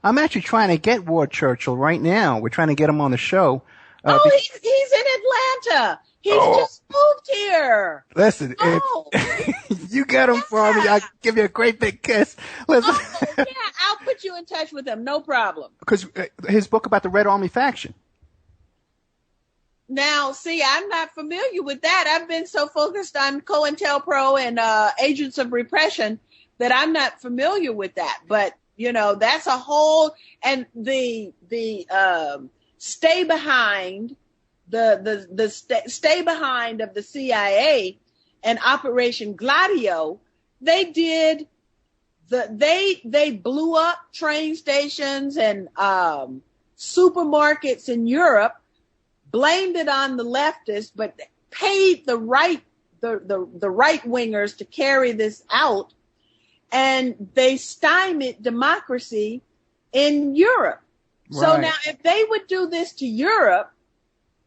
I'm actually trying to get Ward Churchill right now. We're trying to get him on the show. He's in Atlanta. He's just moved here. Listen, if you get him for me, I'll give you a great big kiss. Listen. Yeah, I'll put you in touch with him. No problem. Because his book about the Red Army faction. Now, see, I'm not familiar with that. I've been so focused on COINTELPRO and Agents of Repression that I'm not familiar with that. But, you know, that's a whole, and the stay behind, stay behind of the CIA and Operation Gladio, they blew up train stations and supermarkets in Europe, blamed it on the leftists, but paid the right wingers to carry this out, and they stymied democracy in Europe. Right. So now, if they would do this to Europe,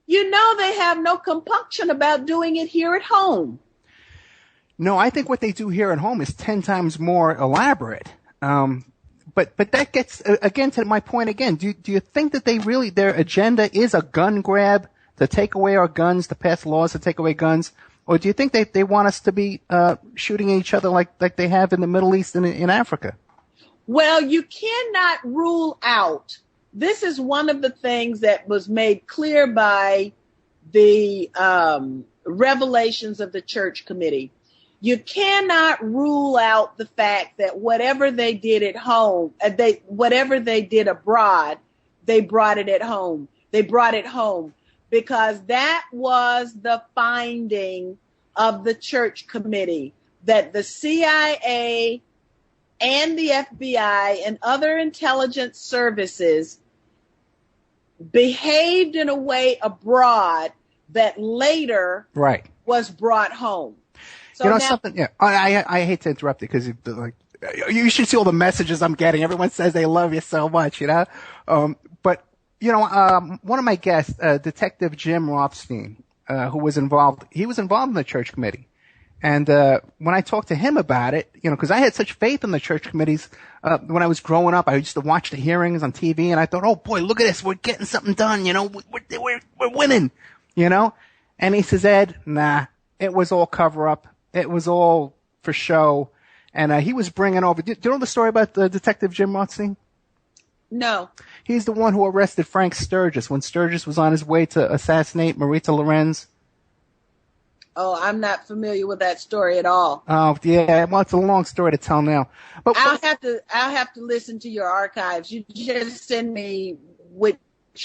you know they have no compunction about doing it here at home. No, I think what they do here at home is 10 times more elaborate. But that gets again to my point again. Do you think that their agenda is a gun grab to take away our guns, to pass laws to take away guns, or do you think they want us to be shooting at each other like they have in the Middle East and in Africa? Well, you cannot rule out. This is one of the things that was made clear by the revelations of the Church Committee. You cannot rule out the fact that whatever they did at home, whatever they did abroad, they brought it at home. They brought it home because that was the finding of the Church Committee, that the CIA and the FBI and other intelligence services behaved in a way abroad that later was brought home. So something. Yeah, I hate to interrupt you because you should see all the messages I'm getting. Everyone says they love you so much, But one of my guests, Detective Jim Rothstein, who was involved. He was involved in the Church Committee, and when I talked to him about it, because I had such faith in the Church Committees when I was growing up. I used to watch the hearings on TV, and I thought, oh boy, look at this, we're getting something done. We're winning. And he says, Ed, nah, it was all cover up. It was all for show. And he was bringing over. Do you know the story about Detective Jim Rothstein? No. He's the one who arrested Frank Sturgis when Sturgis was on his way to assassinate Marita Lorenz. Oh, I'm not familiar with that story at all. Oh, yeah. Well, it's a long story to tell now. But I'll have to listen to your archives. You just send me which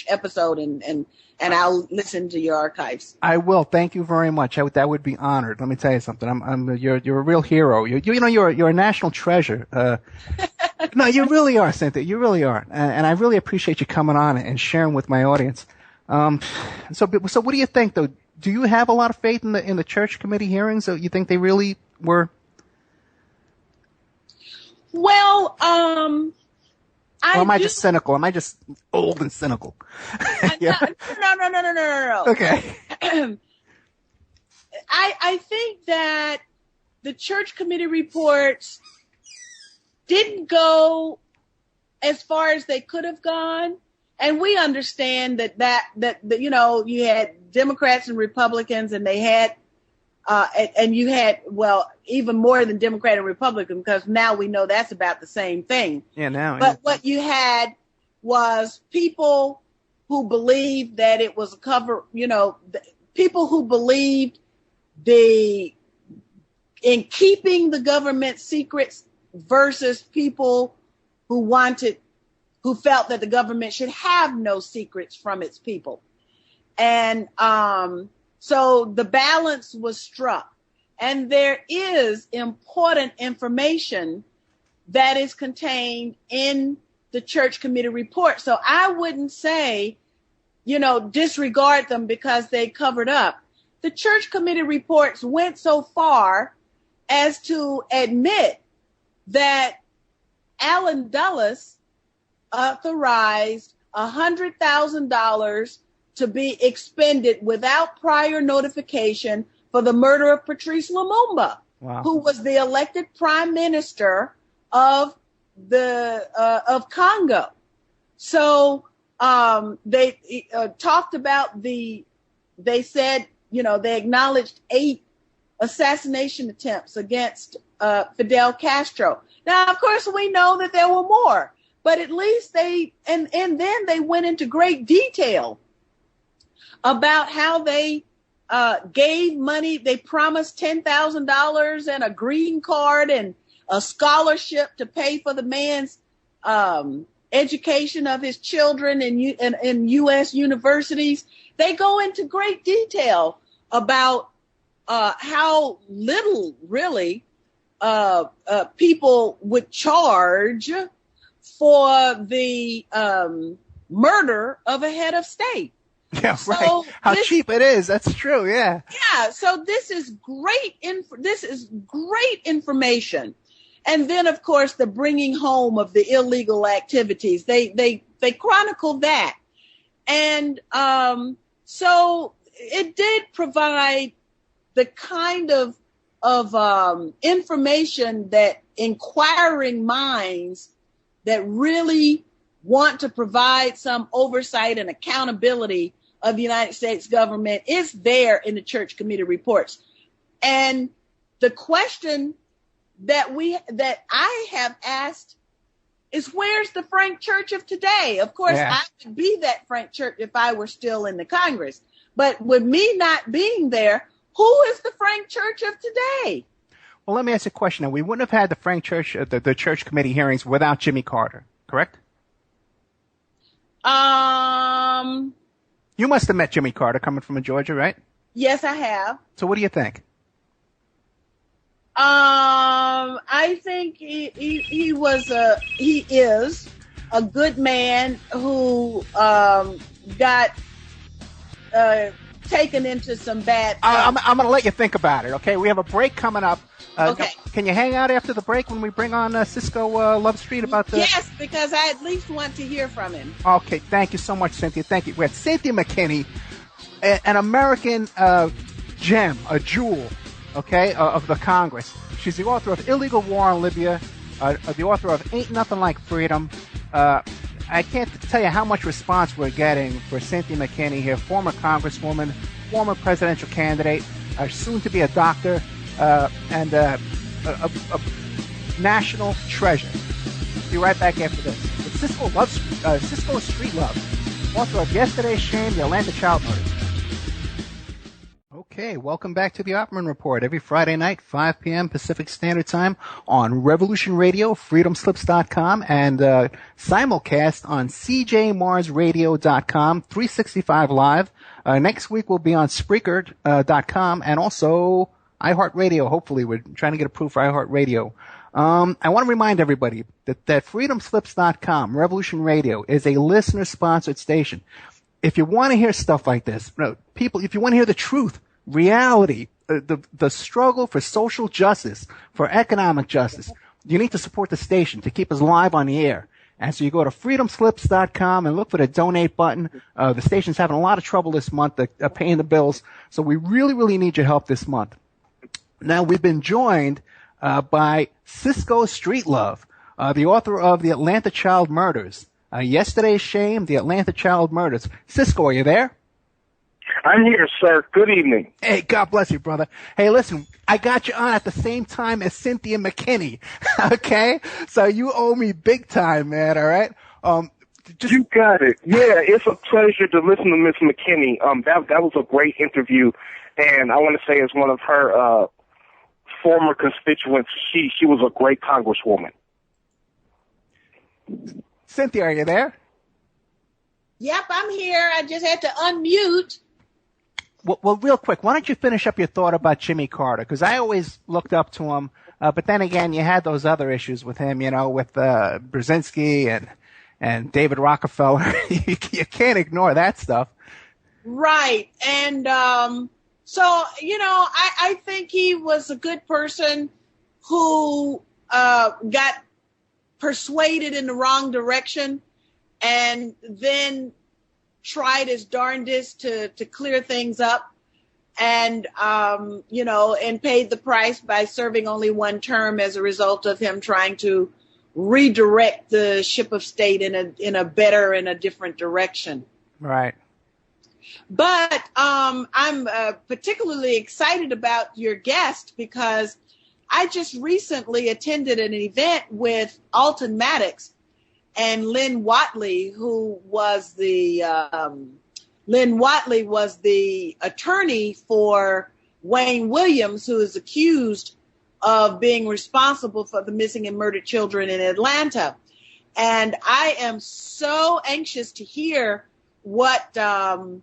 episode and I'll listen to your archives. I will. Thank you very much. That would be honored. Let me tell you something. You're a real hero. You're a national treasure. No, you really are, Cynthia. You really are. And I really appreciate you coming on and sharing with my audience. So what do you think though? Do you have a lot of faith in the Church Committee hearings? So you think they really were? Well, or am I just cynical? Am I just old and cynical? Yeah. No. Okay. I think that the Church Committee reports didn't go as far as they could have gone. And we understand that you had Democrats and Republicans, and they had, and you had, well, even more than Democrat and Republican, because now we know that's about the same thing. Yeah, now. But what you had was people who believed that it was a cover, people who believed in keeping the government secrets versus people who felt that the government should have no secrets from its people. And so the balance was struck. And there is important information that is contained in the Church Committee report. So I wouldn't say, disregard them because they covered up. The Church Committee reports went so far as to admit that Allen Dulles authorized $100,000 to be expended without prior notification for the murder of Patrice Lumumba, who was the elected prime minister of Congo. So they talked about they said, they acknowledged 8 assassination attempts against Fidel Castro. Now, of course, we know that there were more, but at least then they went into great detail about how they gave money. They promised $10,000 and a green card and a scholarship to pay for the man's education of his children in U.S. universities. They go into great detail about how little really people would charge for the murder of a head of state. Yeah, so right. How cheap it is. That's true. Yeah. Yeah. So this is great. This is great information. And then, of course, the bringing home of the illegal activities. They chronicle that. And so it did provide the kind of information that inquiring minds that really want to provide some oversight and accountability of the United States government is there in the church committee reports. And the question that I have asked is, where's the Frank Church of today? Of course, I would be that Frank Church if I were still in the Congress. But with me not being there, who is the Frank Church of today? Well, let me ask you a question. Now, we wouldn't have had the Frank Church, the church committee hearings without Jimmy Carter, correct? You must have met Jimmy Carter coming from Georgia, right? Yes, I have. So what do you think? I think he is a good man who got taken into some bad. I'm going to let you think about it. Okay, we have a break coming up. Okay. Can you hang out after the break when we bring on Cisco Love Street about the? Yes, because I at least want to hear from him. Okay, thank you so much, Cynthia. Thank you. We have Cynthia Mckinney, an American gem, a jewel, okay, of the Congress. She's the author of Illegal War in Libya, the author of Ain't Nothing Like Freedom. I can't tell you how much response we're getting for Cynthia Mckinney here, former Congresswoman, former presidential candidate, soon to be a doctor, and a national treasure. Be right back after this. It's Cisco Streetlove, author of Yesterday's Shame, The Atlanta Child Murders. Okay, welcome back to the Opperman Report every Friday night, 5 p.m. Pacific Standard Time on Revolution Radio, freedomslips.com, and simulcast on cjmarsradio.com, 365 live. Next week we'll be on Spreaker.com and also iHeartRadio. Hopefully, we're trying to get approved for iHeartRadio. I want to remind everybody that freedomslips.com, Revolution Radio, is a listener-sponsored station. If you want to hear stuff like this, if you want to hear the truth, reality, the struggle for social justice, for economic justice, you need to support the station to keep us live on the air. And so you go to freedomslips.com and look for the donate button. The station's having a lot of trouble this month paying the bills, so we really, really need your help this month. Now, we've been joined by Cisco Streetlove, the author of The Atlanta Child Murders. Yesterday's Shame, The Atlanta Child Murders. Cisco, are you there? I'm here, sir. Good evening. Hey, God bless you, brother. Hey, listen, I got you on at the same time as Cynthia Mckinney, okay? So you owe me big time, man, all right? You got it. Yeah, it's a pleasure to listen to Miss McKinney. That was a great interview, and I want to say as one of her former constituents, she was a great congresswoman. Cynthia, are you there? Yep, I'm here. I just had to unmute. Well, real quick, why don't you finish up your thought about Jimmy Carter? Because I always looked up to him, but then again, you had those other issues with him, with Brzezinski and David Rockefeller. You can't ignore that stuff. Right. And so, I think he was a good person who got persuaded in the wrong direction and then tried his darndest to clear things up and paid the price by serving only one term as a result of him trying to redirect the ship of state in a better and a different direction. Right. But I'm particularly excited about your guest because I just recently attended an event with Alton Maddox and Lynn Watley, who was the attorney for Wayne Williams, who is accused of being responsible for the missing and murdered children in Atlanta. And I am so anxious to hear what the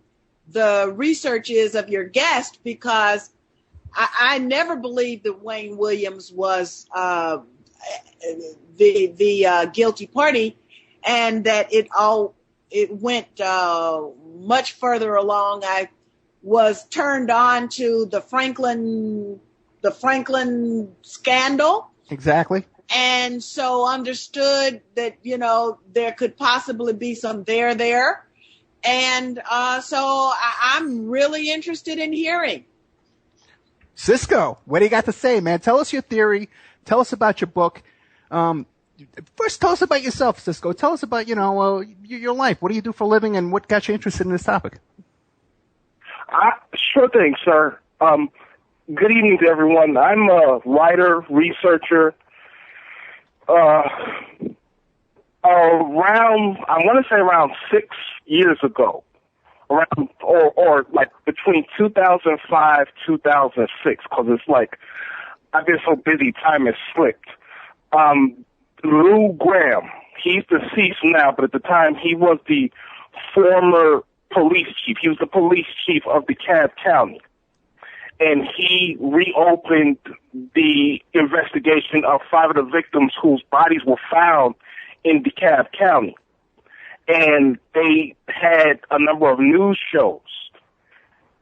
research is of your guest, because I never believed that Wayne Williams was the guilty party, and that it went much further along. I was turned on to the Franklin scandal. Exactly. And so understood that, there could possibly be some there. And so I'm really interested in hearing. Cisco, what do you got to say, man? Tell us your theory. Tell us about your book. First, tell us about yourself, Cisco. Tell us about, your life. What do you do for a living, and what got you interested in this topic? Sure thing, sir. Good evening to everyone. I'm a writer, researcher. Around 6 years ago, or between 2005, 2006, because it's like I've been so busy, time has slipped. Lou Graham, he's deceased now, but at the time he was the former police chief. He was the police chief of DeKalb County. And he reopened the investigation of 5 of the victims whose bodies were found in DeKalb County. And they had a number of news shows.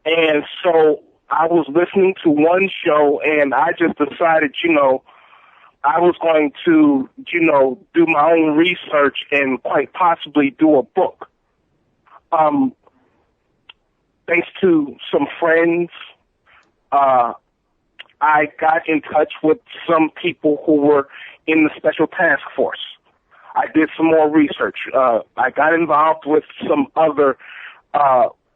And so I was listening to one show, and I just decided, I was going to, do my own research and quite possibly do a book. Thanks to some friends, I got in touch with some people who were in the special task force. I did some more research. I got involved with some other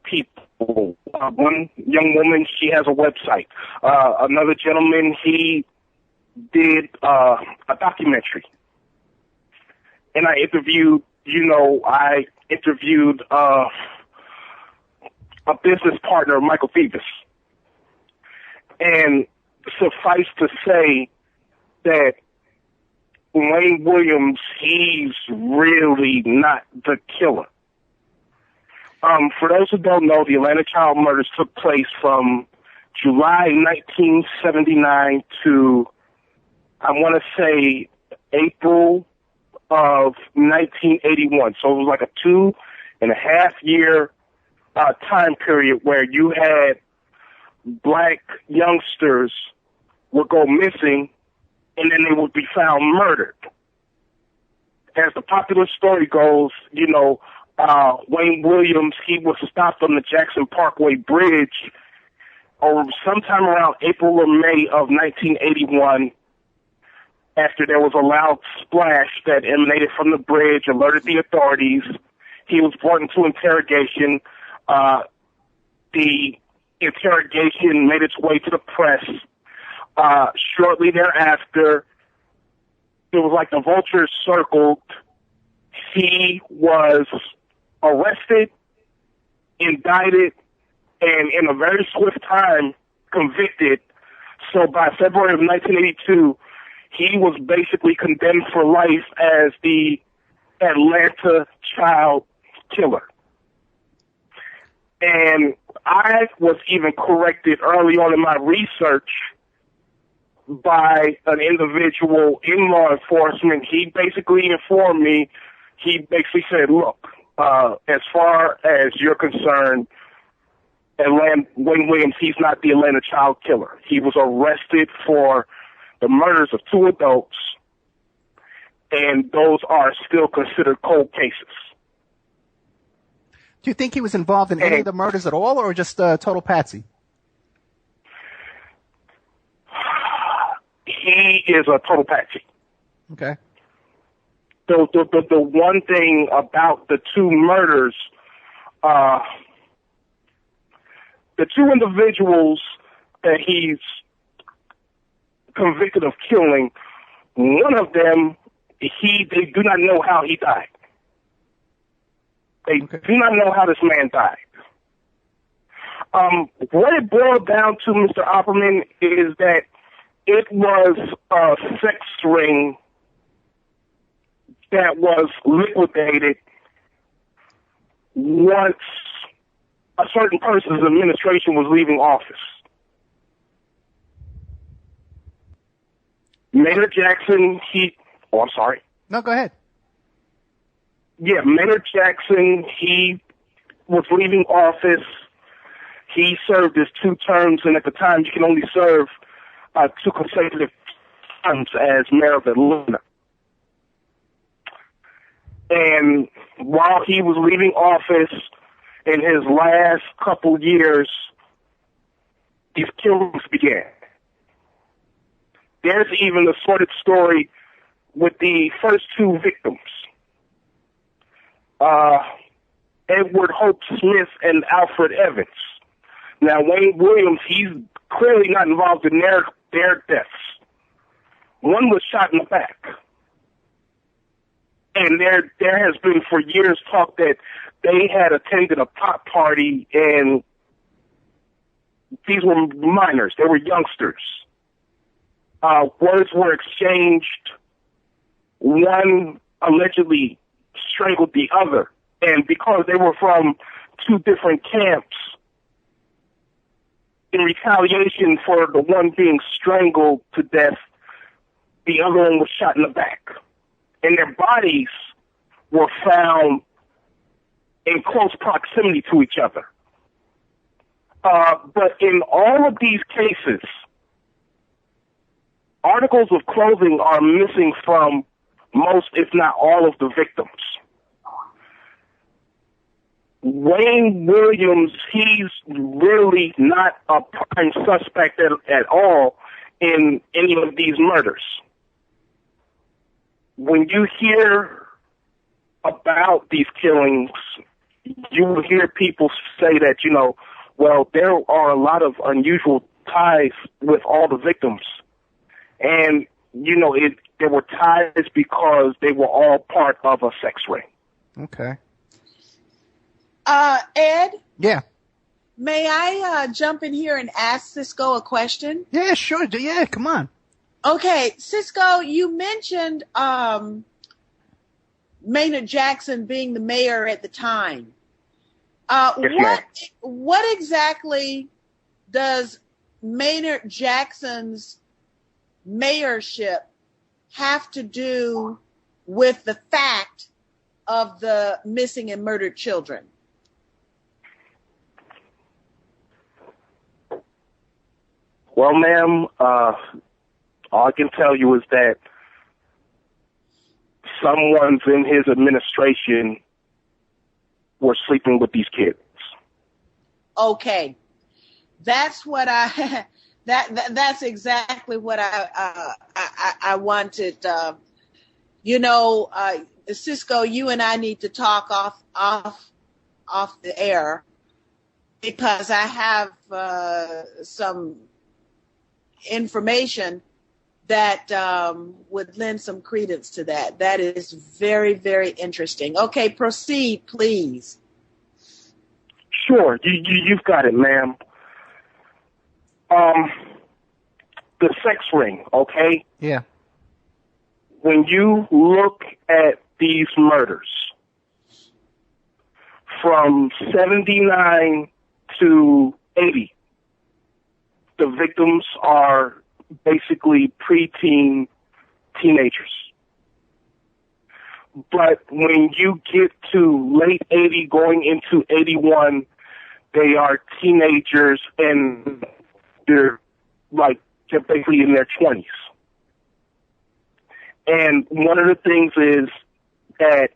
people. One young woman, she has a website. Another gentleman, he did a documentary. And I interviewed, a business partner, Michael Phoebus. And suffice to say that Wayne Williams, he's really not the killer. For those who don't know, the Atlanta child murders took place from July 1979 to, I want to say, April of 1981. So it was like a 2.5 year time period where you had black youngsters would go missing and then they would be found murdered. As the popular story goes, Wayne Williams, he was stopped on the Jackson Parkway Bridge or sometime around April or May of 1981 after there was a loud splash that emanated from the bridge, alerted the authorities. He was brought into interrogation. The interrogation made its way to the press. Shortly thereafter, it was like the vultures circled. He was arrested, indicted, and in a very swift time, convicted. So by February of 1982, he was basically condemned for life as the Atlanta child killer. And I was even corrected early on in my research by an individual in law enforcement. He basically informed me, he basically said, look, as far as you're concerned, Wayne Williams, he's not the Atlanta child killer. He was arrested for the murders of 2 adults, and those are still considered cold cases. Do you think he was involved in any of the murders at all, or just total patsy? He is a total patsy. Okay. The one thing about the 2 murders, the 2 individuals that he's convicted of killing, one of them, they do not know how he died. They do not know how this man died. What it boiled down to, Mr. Opperman, is that it was a sex ring that was liquidated once a certain person's administration was leaving office. Maynard Jackson, I'm sorry. No, go ahead. Yeah, Maynard Jackson, he was leaving office. He served his 2 terms, and at the time you can only serve 2 consecutive terms as mayor of Atlanta. And while he was leaving office in his last couple years, these killings began. There's even a sordid story with the first two victims, Edward Hope Smith and Alfred Evans. Now, Wayne Williams, he's clearly not involved in their deaths. One was shot in the back. And there has been for years talk that they had attended a pot party, and these were minors. They were youngsters. Words were exchanged. One allegedly strangled the other. And because they were from two different camps, in retaliation for the one being strangled to death, the other one was shot in the back. And their bodies were found in close proximity to each other. But in all of these cases, articles of clothing are missing from most, if not all, of the victims. Wayne Williams, he's really not a prime suspect at all in any of these murders. When you hear about these killings, you will hear people say that, well, there are a lot of unusual ties with all the victims. And, there were ties because they were all part of a sex ring. Okay. Ed? Yeah. May I jump in here and ask Cisco a question? Yeah, sure. Yeah, come on. Okay, Cisco, you mentioned Maynard Jackson being the mayor at the time. What exactly does Maynard Jackson's mayorship have to do with the fact of the missing and murdered children? Well, ma'am, all I can tell you is that someone's in his administration were sleeping with these kids. Okay. That's what that's exactly what I wanted. Cisco, you and I need to talk off the air, because I have some information that would lend some credence to that. That is very, very interesting. Okay, proceed, please. Sure, you've got it, ma'am. The sex ring, okay? Yeah. When you look at these murders, from 79 to 80, the victims are basically preteen teenagers. But when you get to late 80, going into 81, they are teenagers, and they're basically in their 20s. And one of the things is that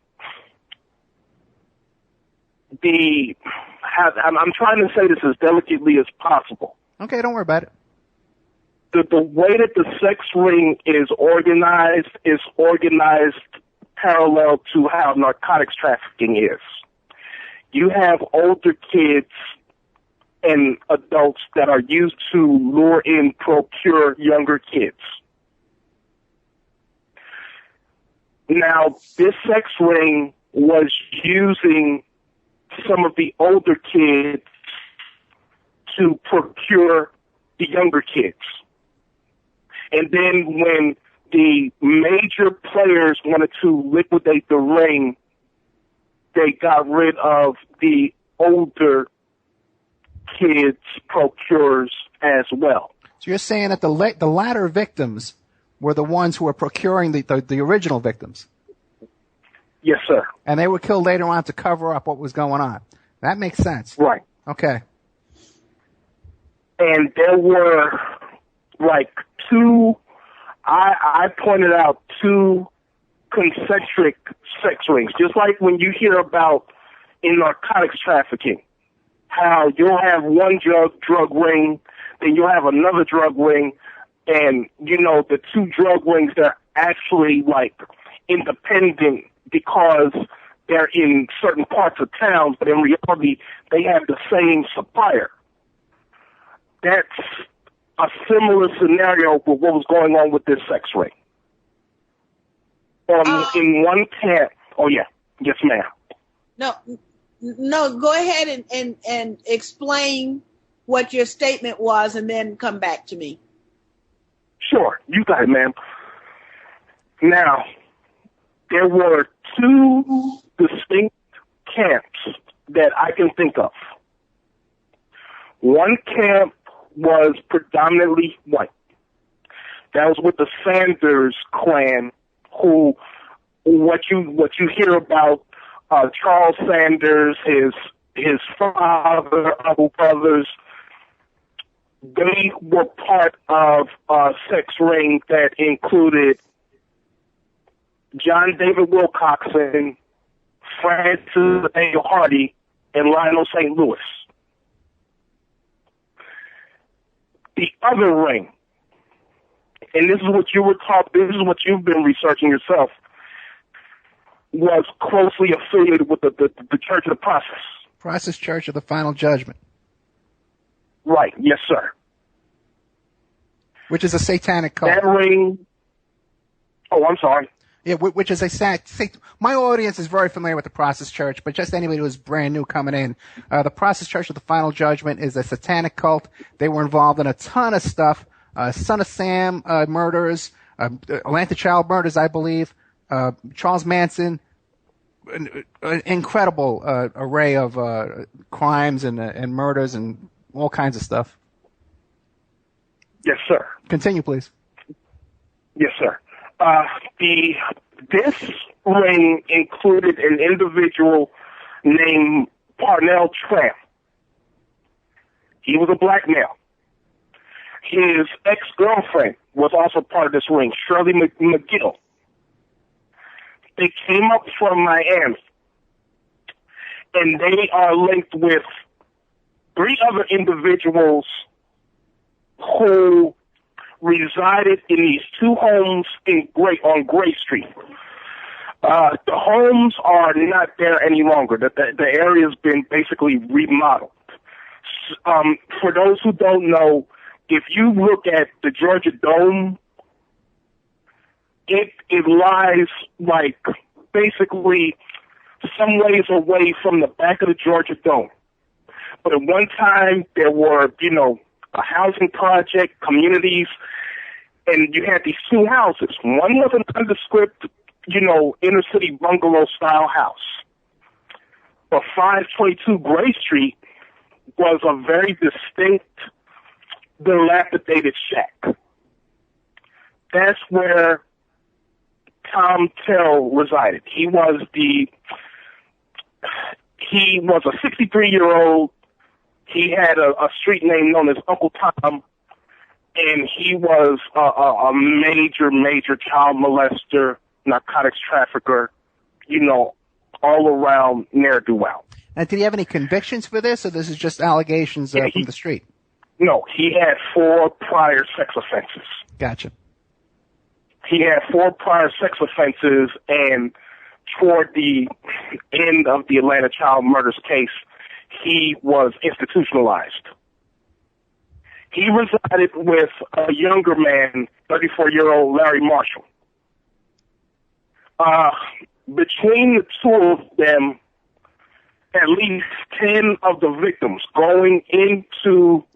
I'm trying to say this as delicately as possible. Okay, don't worry about it. The way that the sex ring is organized parallel to how narcotics trafficking is. You have older kids and adults that are used to lure in, procure younger kids. Now, this sex ring was using some of the older kids to procure the younger kids. And then when the major players wanted to liquidate the ring, they got rid of the older kids' procurers as well. So you're saying that the latter victims were the ones who were procuring the original victims? Yes, sir. And they were killed later on to cover up what was going on. That makes sense. Right. Okay. And there were I pointed out two concentric sex rings, just like when you hear about in narcotics trafficking, how you'll have one drug ring then you'll have another drug ring, and, you know, the two drug rings, they're actually, like, independent because they're in certain parts of towns, but in reality, they have the same supplier. That's a similar scenario with what was going on with this sex ring. In one camp, oh yeah, yes ma'am. No, go ahead and explain what your statement was and then come back to me. Sure, you got it, ma'am. Now, there were two distinct camps that I can think of. One camp was predominantly white. That was with the Sanders clan, who, what you hear about Charles Sanders, his father, other brothers, they were part of a sex ring that included John David Wilcoxon, Francis A. Hardy, and Lionel St. Louis. The other ring, and this is what you were taught, this is what you've been researching yourself, was closely affiliated with the Church of the Process. Process Church of the Final Judgment. Right, yes, sir. Which is a satanic cult. That ring, oh, I'm sorry. Yeah, which is my audience is very familiar with the Process Church, but just anybody who's brand new coming in, the Process Church of the Final Judgment is a satanic cult. They were involved in a ton of stuff, Son of Sam murders, Atlanta child murders, I believe, Charles Manson, an incredible array of crimes and murders and all kinds of stuff. Yes, sir. Continue, please. Yes, sir. This ring included an individual named Parnell Tramp. He was a black male. His ex-girlfriend was also part of this ring, Shirley McGill. They came up from Miami, and they are linked with three other individuals who resided in these two homes on Gray Street. The homes are not there any longer. The area's been basically remodeled. For those who don't know, if you look at the Georgia Dome, it lies like basically some ways away from the back of the Georgia Dome. But at one time, there were, a housing project, communities, and you had these two houses. One was an nondescript, inner city bungalow style house. But 522 Gray Street was a very distinct, dilapidated shack. That's where Tom Tell resided. He was a 63-year-old. He had a street name known as Uncle Tom, and he was a major child molester, narcotics trafficker, all around ne'er-do-well. And did he have any convictions for this, or this is just allegations from the street? No, he had 4 prior sex offenses. Gotcha. He had 4 prior sex offenses, and toward the end of the Atlanta child murders case, he was institutionalized. He resided with a younger man, 34-year-old Larry Marshall. Between the two of them, at least 10 of the victims going into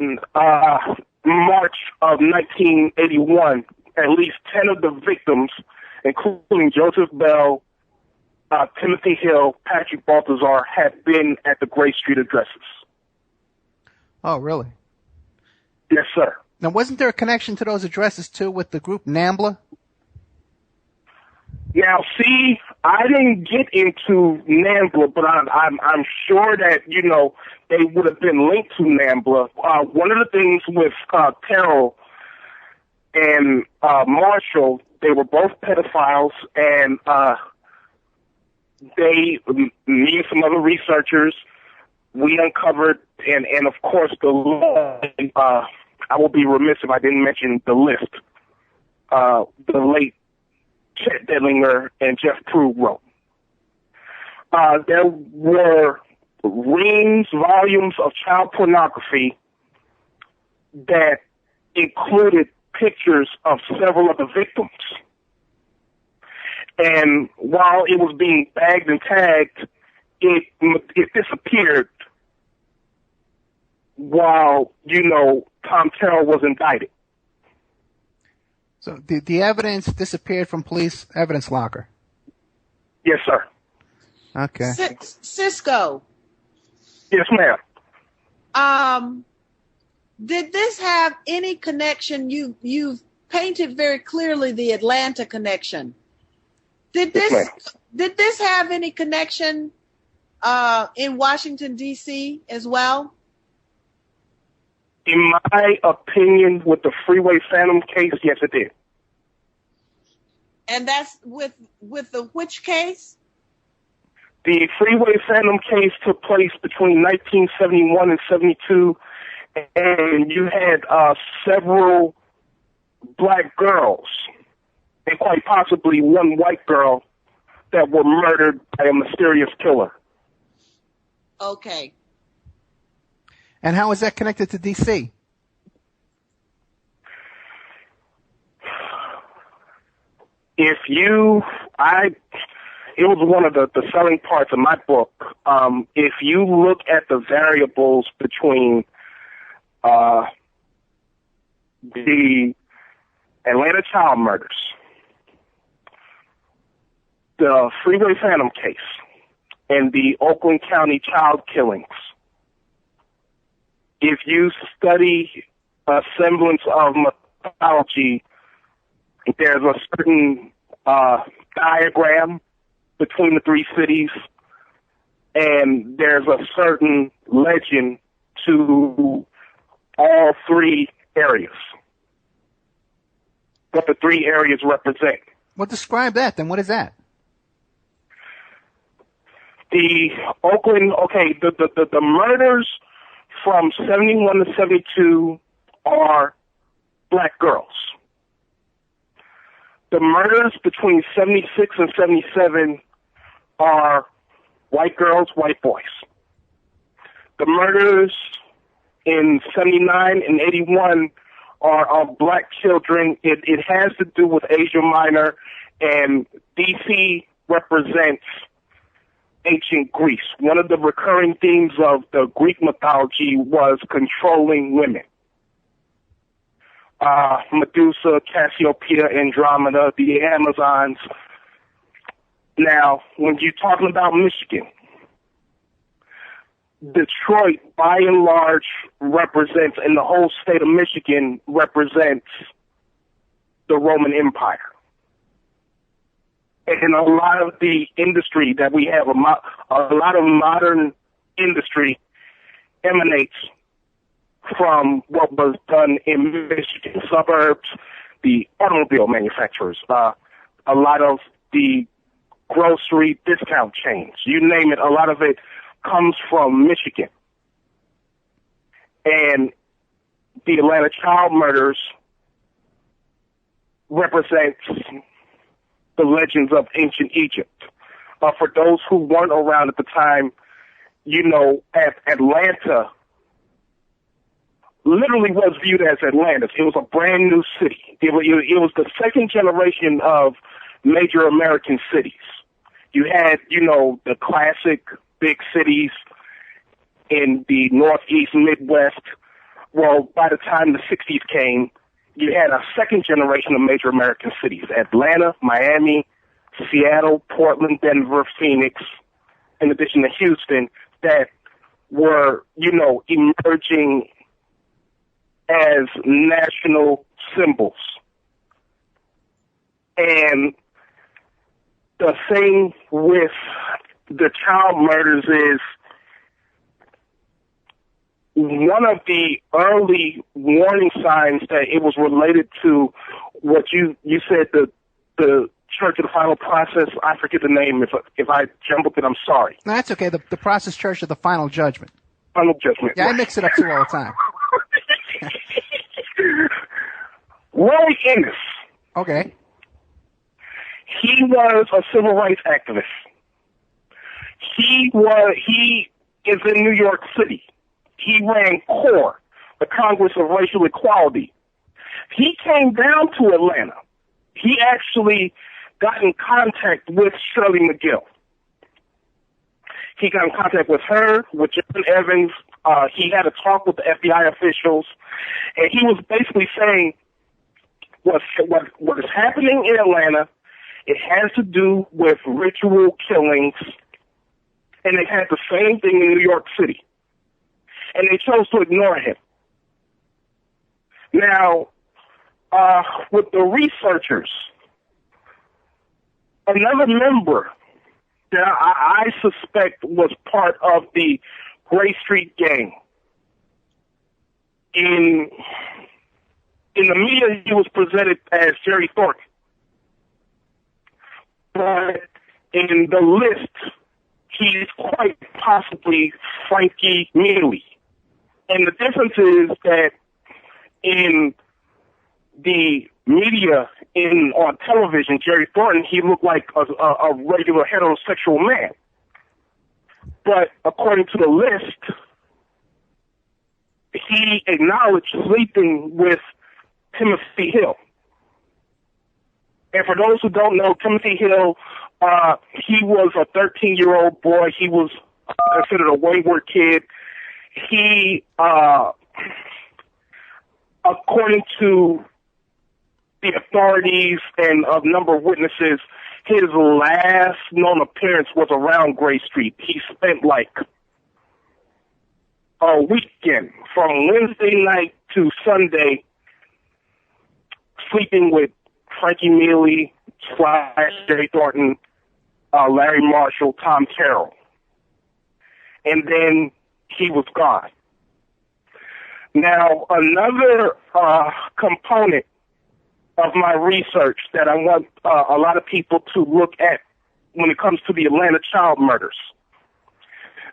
March of 1981, at least 10 of the victims, including Joseph Bell, Timothy Hill, Patrick Baltazar, had been at the Gray Street addresses. Oh, really? Yes, sir. Now, wasn't there a connection to those addresses, too, with the group NAMBLA? Now, see, I didn't get into NAMBLA, but I'm sure that, they would have been linked to NAMBLA. One of the things with Terrell and Marshall, they were both pedophiles, and me and some other researchers we uncovered, and of course the law, I will be remiss if I didn't mention the list. The late Chet Dedlinger and Jeff Prue wrote. There were volumes of child pornography that included pictures of several of the victims. And while it was being bagged and tagged, it disappeared while, Tom Terrell was indicted. So the evidence disappeared from police evidence locker? Yes, sir. Okay. Cisco. Yes, ma'am. Did this have any connection? You've painted very clearly the Atlanta connection. Did this have any connection in Washington, D.C. as well? In my opinion, with the Freeway Phantom case, yes, it did. And that's with the which case? The Freeway Phantom case took place between 1971 and 72, and you had several black girls, and quite possibly one white girl, that were murdered by a mysterious killer. Okay. And how is that connected to D.C.? It was one of the selling parts of my book. If you look at the variables between the Atlanta child murders, the Freeway Phantom case, and the Oakland County child killings, if you study a semblance of mythology, there's a certain diagram between the three cities, and there's a certain legend to all three areas, what the three areas represent. Well, describe that, then. What is that? The Oakland, the murders from 71 to 72 are black girls. The murders between 76 and 77 are white girls, white boys. The murders in 79 and 81 are black children. It has to do with Asia Minor, and D.C. represents ancient Greece. One of the recurring themes of the Greek mythology was controlling women. Medusa, Cassiopeia, Andromeda, the Amazons. Now, when you're talking about Michigan, Detroit, by and large, represents, and the whole state of Michigan represents the Roman Empire. And a lot of the industry that we have, a lot of modern industry emanates from what was done in Michigan suburbs, the automobile manufacturers, a lot of the grocery discount chains, you name it, a lot of it comes from Michigan. And the Atlanta child murders represents the legends of ancient Egypt. For those who weren't around at the time, Atlanta literally was viewed as Atlantis. It was a brand new city. It was the second generation of major American cities. You had, the classic big cities in the Northeast, Midwest. Well, by the time the 60s came, you had a second generation of major American cities: Atlanta, Miami, Seattle, Portland, Denver, Phoenix, in addition to Houston, that were, emerging as national symbols. And the thing with the child murders is one of the early warning signs that it was related to what you said, the Church of the Final Process. I forget the name. If I jumbled it, I'm sorry. No, that's okay. The Process Church of the Final Judgment. Final Judgment. Yeah, I mix it up too all the time. Roy Ennis. Okay. He was a civil rights activist. He is in New York City. He ran CORE, the Congress of Racial Equality. He came down to Atlanta. He actually got in contact with Shirley McGill. He got in contact with her, with John Evans. He had a talk with the FBI officials, and he was basically saying what is happening in Atlanta, it has to do with ritual killings, and it had the same thing in New York City. And they chose to ignore him. Now, with the researchers, another member that I suspect was part of the Gray Street gang. In the media, he was presented as Jerry Thornton. But in the list, he's quite possibly Frankie Mealy. And the difference is that in the media, on television, Jerry Thornton, he looked like a regular heterosexual man. But according to the list, he acknowledged sleeping with Timothy Hill. And for those who don't know, Timothy Hill, he was a 13-year-old boy. He was considered a wayward kid. He, according to the authorities and a number of witnesses, his last known appearance was around Gray Street. He spent like a weekend from Wednesday night to Sunday sleeping with Frankie Mealy, Jerry Thornton, Larry Marshall, Tom Carroll. And then he was gone. Now, another component of my research that I want a lot of people to look at when it comes to the Atlanta child murders.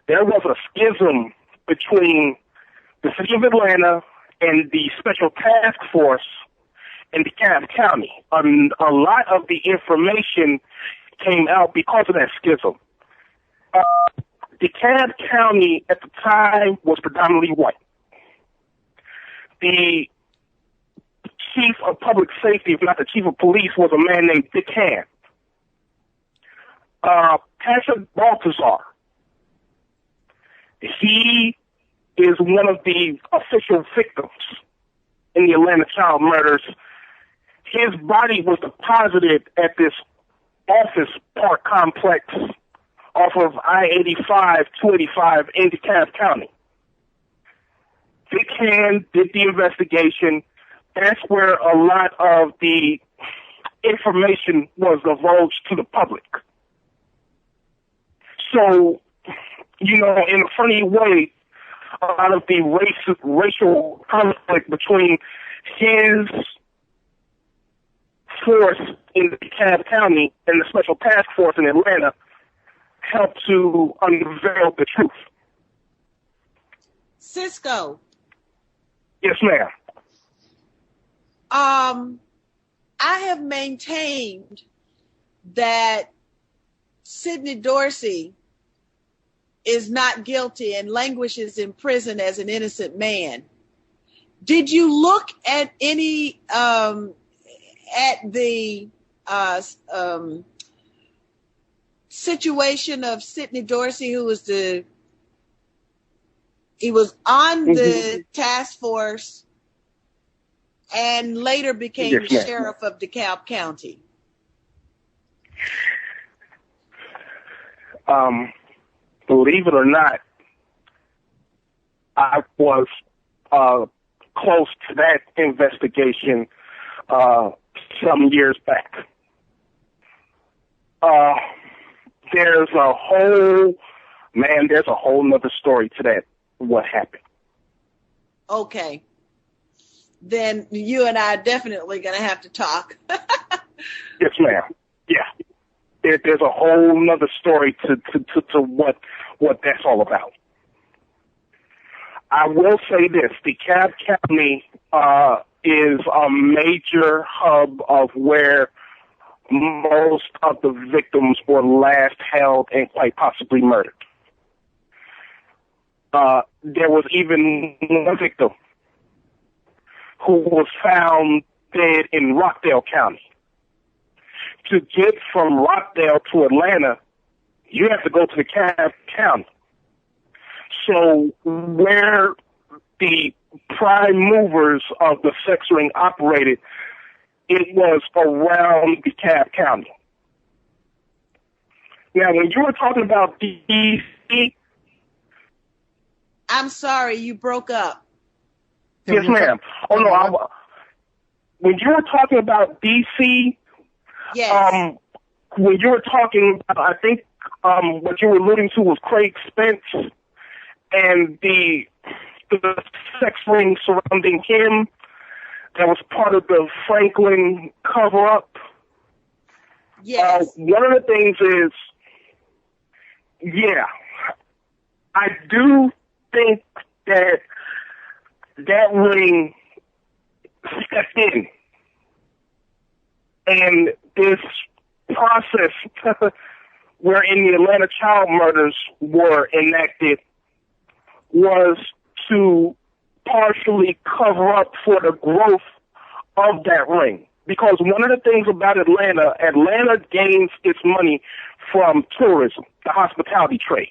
There was a schism between the city of Atlanta and the Special Task Force in DeKalb County. A lot of the information came out because of that schism. DeKalb County at the time was predominantly white. The chief of public safety, if not the chief of police, was a man named Dick Hand. Patrick Baltazar, he is one of the official victims in the Atlanta child murders. His body was deposited at this office park complex off of I-85, 285 in DeKalb County. Dick Hand did the investigation. That's where a lot of the information was divulged to the public. So, in a funny way, a lot of the racial conflict between his force in DeKalb County and the Special Task Force in Atlanta helped to unveil the truth. Cisco. Yes, ma'am. I have maintained that Sidney Dorsey is not guilty and languishes in prison as an innocent man. Did you look at any at the situation of Sidney Dorsey, who was he was on the task force and later became the sheriff of DeKalb County? Believe it or not, I was close to that investigation some years back. There's a whole nother story to that, what happened. Okay. Then you and I are definitely going to have to talk. Yes, ma'am. there's a whole nother story to what that's all about. I will say this: DeKalb County is a major hub of where most of the victims were last held and quite possibly murdered. There was even one victim who was found dead in Rockdale County. To get from Rockdale to Atlanta, you have to go to DeKalb County. So where the prime movers of the sex ring operated, it was around DeKalb County. Now, when you were talking about D.C., I'm sorry, you broke up. Yes, ma'am. Oh, no, when you were talking about D.C., yes. When you were talking about, I think what you were alluding to was Craig Spence and the sex ring surrounding him that was part of the Franklin cover-up. Yes. One of the things is, yeah, I do think that ring stepped in. And this process wherein the Atlanta child murders were enacted was to partially cover up for the growth of that ring. Because one of the things about Atlanta gains its money from tourism, the hospitality trade.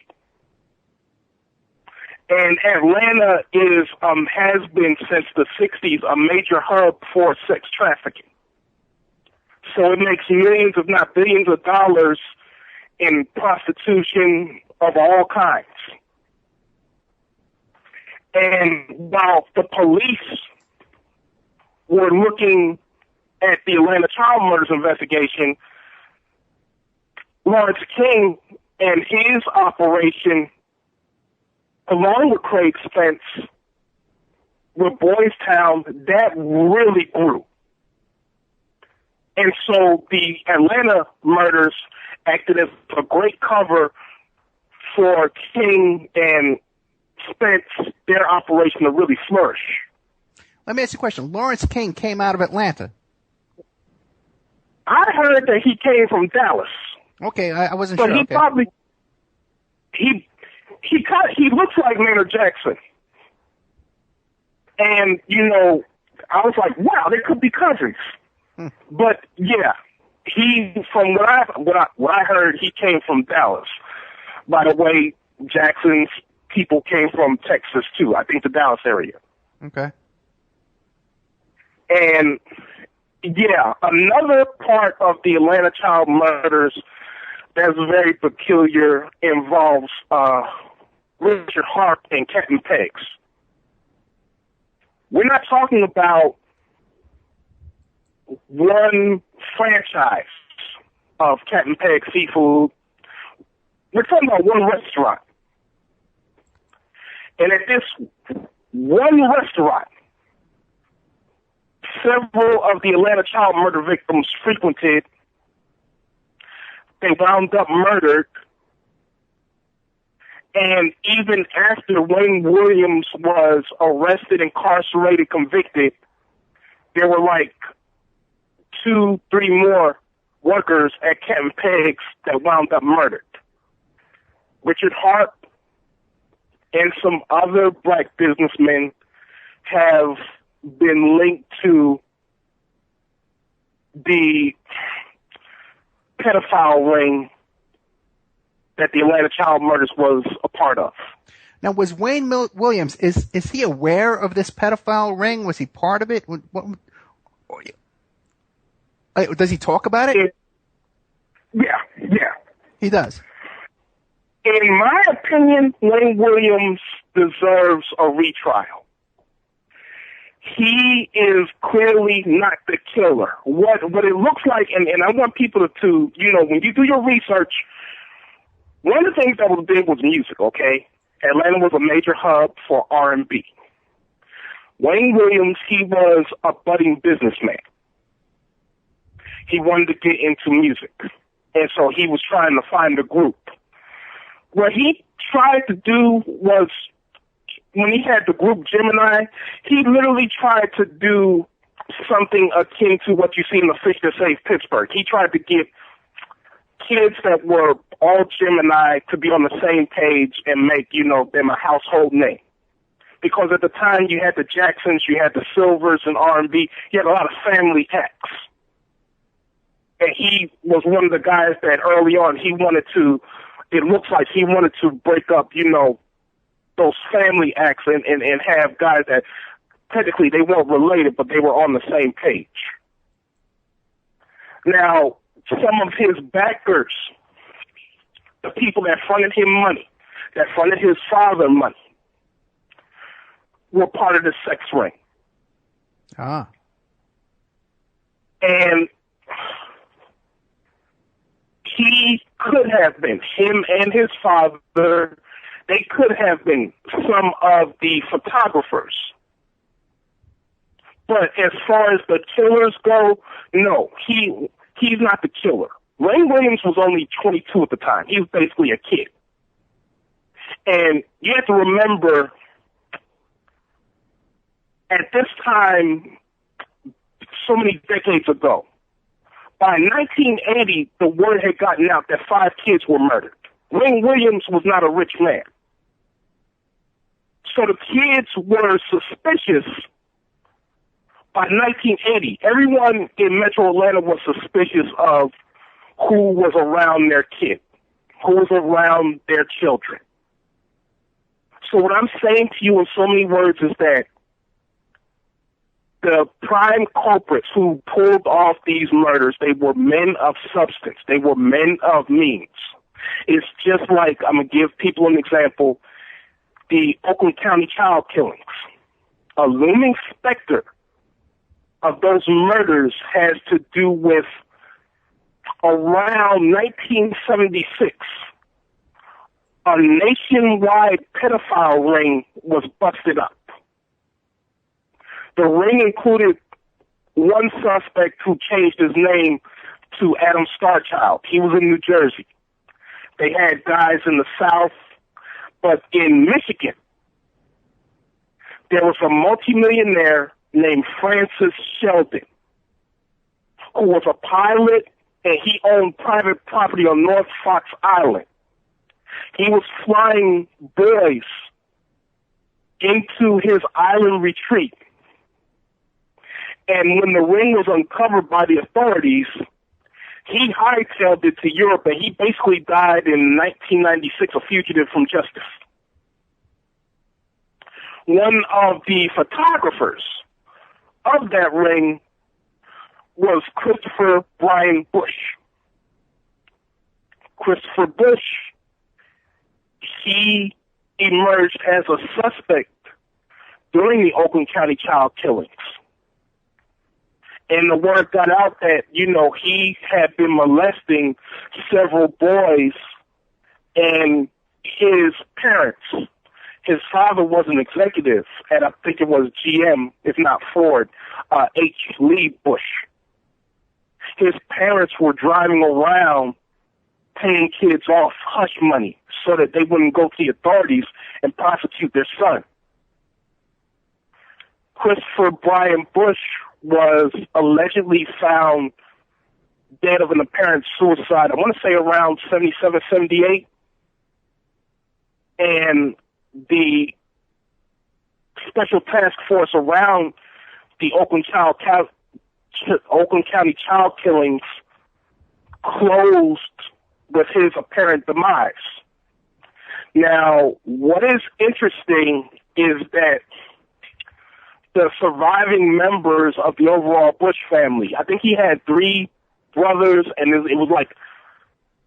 And Atlanta has been since the 60s a major hub for sex trafficking. So it makes millions, if not billions of dollars in prostitution of all kinds. And while the police were looking at the Atlanta child murders investigation, Lawrence King and his operation, along with Craig Spence, with Boys Town, that really grew. And so the Atlanta murders acted as a great cover for King and Spence, their operation to really flourish. Let me ask you a question. Lawrence King came out of Atlanta. I heard that he came from Dallas. Okay, I wasn't but sure. He okay. probably he looks like Maynard Jackson. And, I was like, wow, there could be cousins. But yeah, from what I heard, he came from Dallas. By the way, Jackson's people came from Texas too. I think the Dallas area. Okay. And yeah, another part of the Atlanta child murders that's very peculiar involves Richard Hart and Captain Pegs. We're not talking about one franchise of Captain Peg Seafood. We're talking about one restaurant. And at this one restaurant, several of the Atlanta child murder victims frequented. They wound up murdered. And even after Wayne Williams was arrested, incarcerated, convicted, there were like 2-3 more workers at Captain Peg's that wound up murdered. Richard Hart and some other black businessmen have been linked to the pedophile ring that the Atlanta child murders was a part of. Now, was Wayne Williams, is he aware of this pedophile ring? Was he part of it? Does he talk about it? Yeah. He does. In my opinion, Wayne Williams deserves a retrial. He is clearly not the killer. What it looks like, and I want people to, when you do your research, one of the things that was big was music, okay? Atlanta was a major hub for R&B. Wayne Williams, he was a budding businessman. He wanted to get into music. And so he was trying to find a group. What he tried to do was, when he had the group Gemini, he literally tried to do something akin to what you see in The Fish That Saved Pittsburgh. He tried to get kids that were all Gemini to be on the same page and make, them a household name. Because at the time you had the Jacksons, you had the Silvers and R&B, you had a lot of family acts. And he was one of the guys that early on it looks like he wanted to break up, those family acts and have guys that technically they weren't related, but they were on the same page. Now, some of his backers, the people that fronted him money, that fronted his father money, were part of the sex ring. Ah. And he could have been, him and his father, they could have been some of the photographers. But as far as the killers go, no, he's not the killer. Ray Williams was only 22 at the time. He was basically a kid. And you have to remember, at this time, so many decades ago, by 1980, the word had gotten out that 5 kids were murdered. Ray Williams was not a rich man. So the kids were suspicious. By 1980, everyone in Metro Atlanta was suspicious of who was around their kid, who was around their children. So what I'm saying to you in so many words is that the prime culprits who pulled off these murders, they were men of substance. They were men of means. It's just like, I'm going to give people an example, the Oakland County child killings. A looming specter of those murders has to do with around 1976. A nationwide pedophile ring was busted up. The ring included one suspect who changed his name to Adam Starchild. He was in New Jersey. They had guys in the South, but in Michigan, there was a multimillionaire named Francis Sheldon, who was a pilot, and he owned private property on North Fox Island. He was flying boys into his island retreat. And when the ring was uncovered by the authorities, he hightailed it to Europe, and he basically died in 1996, a fugitive from justice. One of the photographers of that ring was Christopher Brian Bush. Christopher Bush, he emerged as a suspect during the Oakland County child killings. And the word got out that, he had been molesting several boys, and his parents, his father was an executive at, I think it was GM, if not Ford, H. Lee Bush. His parents were driving around paying kids off hush money so that they wouldn't go to the authorities and prosecute their son. Christopher Brian Bush was allegedly found dead of an apparent suicide, I want to say around 77, 78. And the special task force around the Oakland County child killings closed with his apparent demise. Now, what is interesting is that the surviving members of the overall Bush family, I think he had 3 brothers, and it was like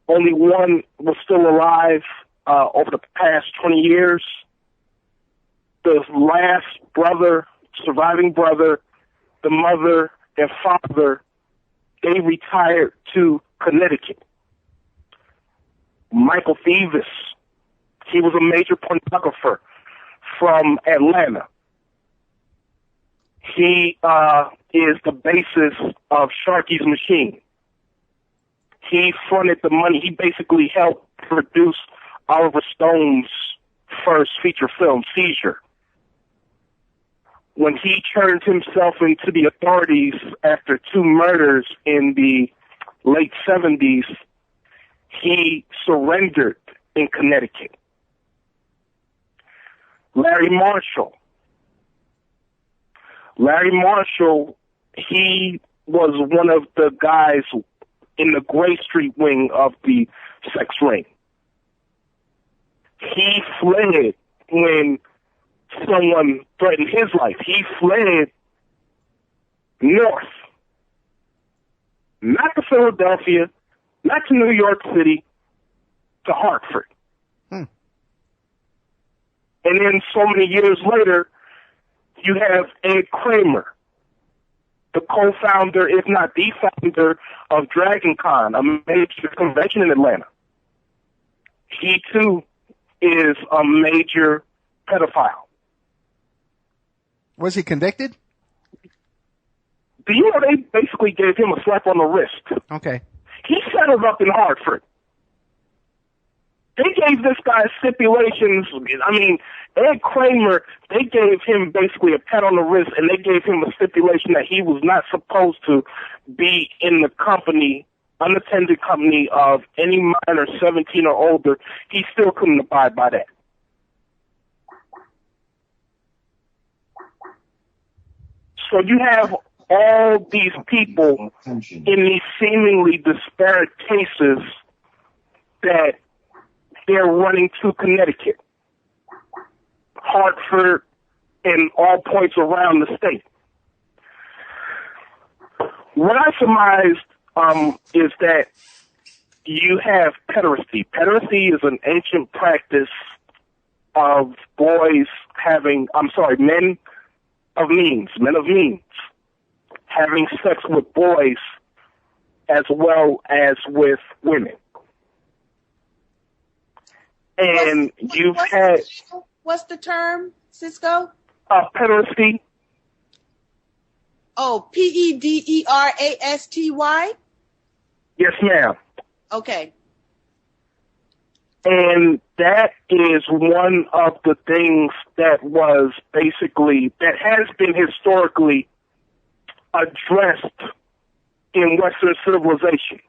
only one was still alive over the past 20 years. The last brother, surviving brother, the mother and father, they retired to Connecticut. Michael Thevis, he was a major pornographer from Atlanta. He is the basis of Sharky's Machine. He fronted the money. He basically helped produce Oliver Stone's first feature film, Seizure. When he turned himself into the authorities after 2 murders in the late 70s, he surrendered in Connecticut. Larry Marshall, he was one of the guys in the Gray Street wing of the sex ring. He fled when someone threatened his life. He fled north, not to Philadelphia, not to New York City, to Hartford. And then so many years later, you have Ed Kramer, the co-founder, if not the founder, of DragonCon, a major convention in Atlanta. He, too, is a major pedophile. Was he convicted? Do you know they basically gave him a slap on the wrist? Okay. He settled up in Hartford. They gave this guy stipulations. I mean, Ed Kramer, they gave him basically a pat on the wrist, and they gave him a stipulation that he was not supposed to be in the company, unattended company of any minor 17 or older. He still couldn't abide by that. So you have all these people in these seemingly disparate cases that they're running to Connecticut, Hartford, and all points around the state. What I surmised is that you have pederasty. Pederasty is an ancient practice of men of means, having sex with boys as well as with women. And what's the term, Cisco? Pederasty. Oh, PEDERASTY? Yes, ma'am. Okay. And that is one of the things that has been historically addressed in Western civilization.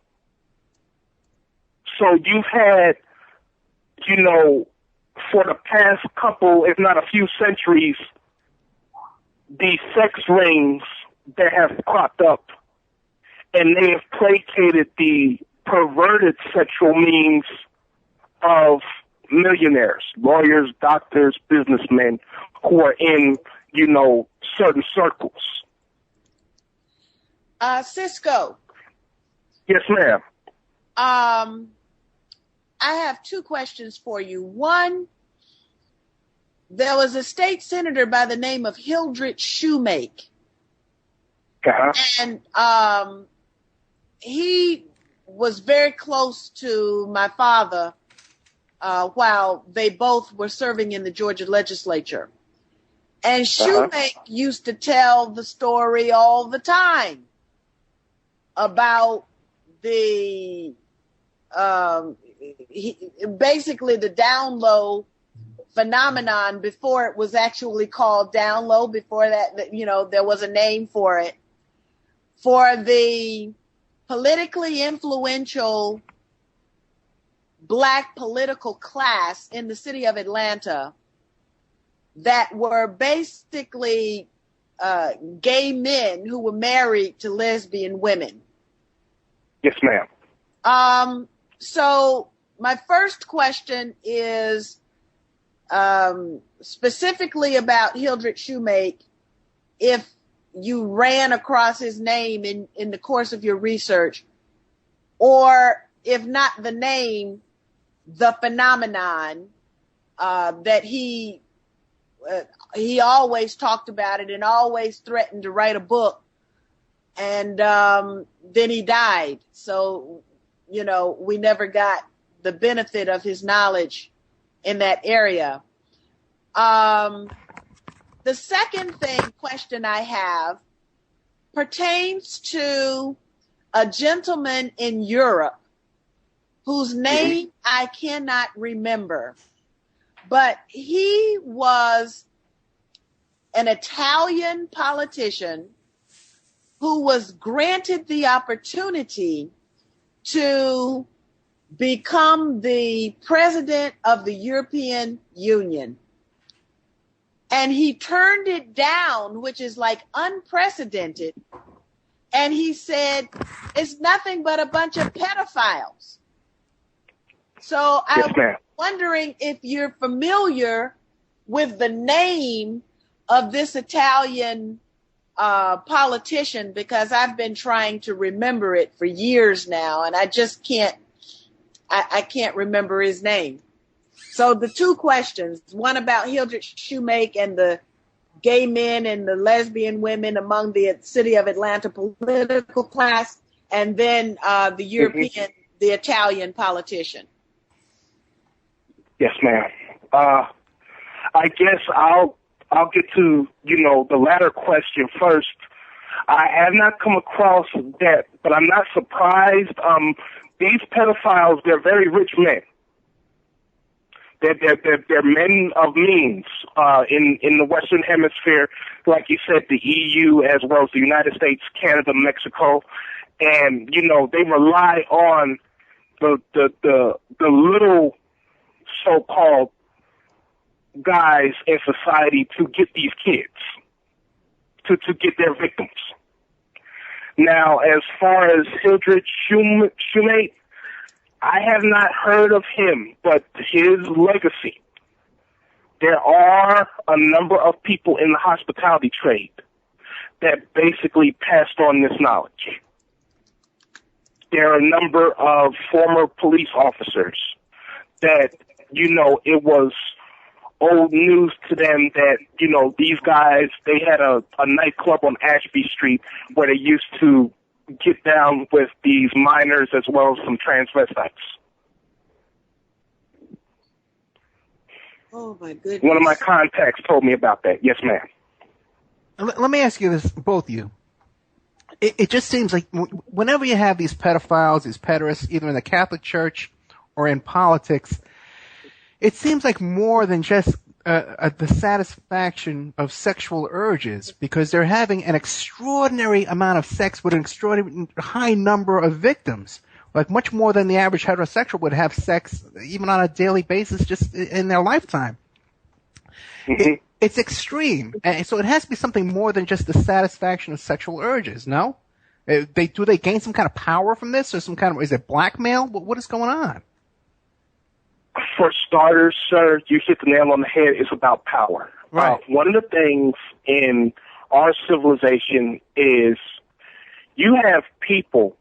So you've had, for the past couple, if not a few centuries, these sex rings that have cropped up, and they have placated the perverted sexual means of millionaires, lawyers, doctors, businessmen who are in, certain circles. Cisco. Yes, ma'am. I have 2 questions for you. One, there was a state senator by the name of Hildred Shoemake. And he was very close to my father while they both were serving in the Georgia legislature. And Shoemake used to tell the story all the time about the basically the down low phenomenon before it was actually called down low. Before that, there was a name for it, for the politically influential Black political class in the city of Atlanta that were basically gay men who were married to lesbian women. Yes, ma'am. So my first question is specifically about Hildred Shoemake. If you ran across his name in the course of your research, or if not the name, the phenomenon that he always talked about it and always threatened to write a book, and then he died. So, we never got the benefit of his knowledge in that area. The second question I have pertains to a gentleman in Europe whose name I cannot remember, but he was an Italian politician who was granted the opportunity to become the president of the European Union. And he turned it down, which is like unprecedented. And he said, it's nothing but a bunch of pedophiles. So I was wondering if you're familiar with the name of this Italian politician, because I've been trying to remember it for years now, and I just can't remember his name. So the two questions, one about Hildred Shoemake and the gay men and the lesbian women among the city of Atlanta political class, and then the Italian politician. Yes, ma'am. I guess I'll get to, the latter question first. I have not come across that, but I'm not surprised. These pedophiles, they're very rich men. They're men of means in the Western Hemisphere, like you said, the EU as well as the United States, Canada, Mexico, and they rely on the little so-called guys in society to get these kids, to get their victims. Now, as far as Hildred Shoemake, I have not heard of him, but his legacy. There are a number of people in the hospitality trade that basically passed on this knowledge. There are a number of former police officers that, it was old news to them that, these guys, they had a nightclub on Ashby Street where they used to get down with these minors as well as some transvestites. Oh, my goodness. One of my contacts told me about that. Yes, ma'am. Let me ask you this, both of you. It just seems like whenever you have these pedophiles, these pederasts, either in the Catholic Church or in politics, it seems like more than just the satisfaction of sexual urges, because they're having an extraordinary amount of sex with an extraordinary high number of victims, like much more than the average heterosexual would have sex even on a daily basis just in their lifetime. Mm-hmm. It's extreme, and so it has to be something more than just the satisfaction of sexual urges. No, do they gain some kind of power from this, or is it blackmail? What is going on? For starters, sir, you hit the nail on the head. It's about power. Right. One of the things in our civilization is you have people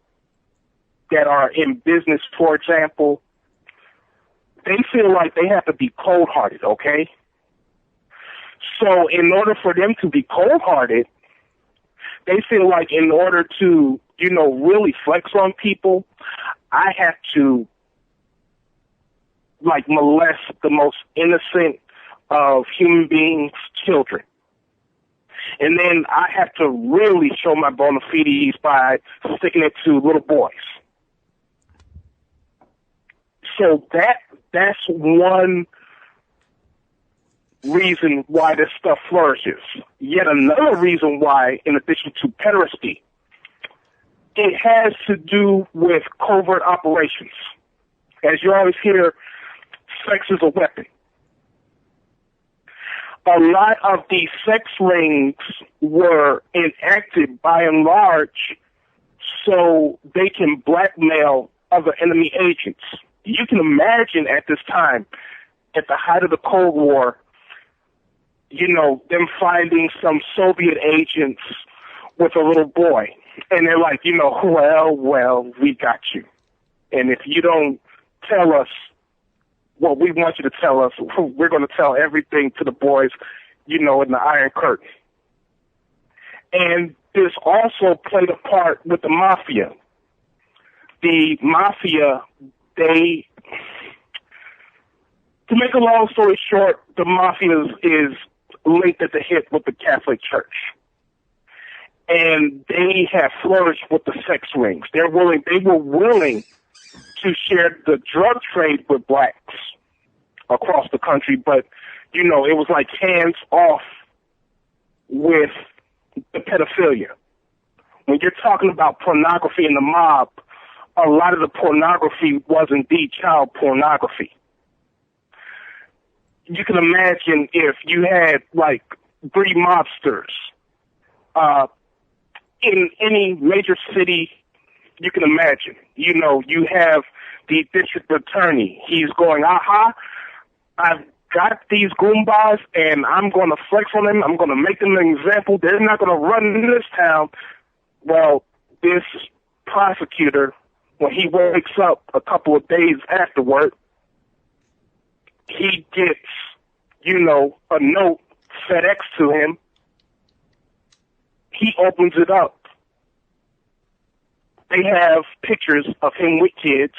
that are in business, for example, they feel like they have to be cold-hearted, okay? So in order for them to be cold-hearted, they feel like in order to, really flex on people, I have to molest the most innocent of human beings' children. And then I have to really show my bona fides by sticking it to little boys. So that's one reason why this stuff flourishes. Yet another reason why, in addition to pederasty, it has to do with covert operations. As you always hear, sex is a weapon. A lot of these sex rings were enacted by and large so they can blackmail other enemy agents. You can imagine at this time, at the height of the Cold War, them finding some Soviet agents with a little boy. And they're like, well, we got you. And if you don't tell us what we want you to tell us, we're going to tell everything to the boys, in the Iron Curtain. And this also played a part with the mafia. The mafia, to make a long story short, the mafia is linked at the hip with the Catholic Church. And they have flourished with the sex rings. They were willing to share the drug trade with blacks across the country, but, you know, it was like hands off with the pedophilia. When you're talking about pornography in the mob, a lot of the pornography was indeed child pornography. You can imagine if you had, like, 3 mobsters in any major city you can imagine. You know, you have the district attorney. He's going, I've got these Goombas, and I'm going to flex on them. I'm going to make them an example. They're not going to run in this town. Well, this prosecutor, when he wakes up a couple of days afterward, he gets, you know, a note FedEx to him. He opens it up. They have pictures of him with kids.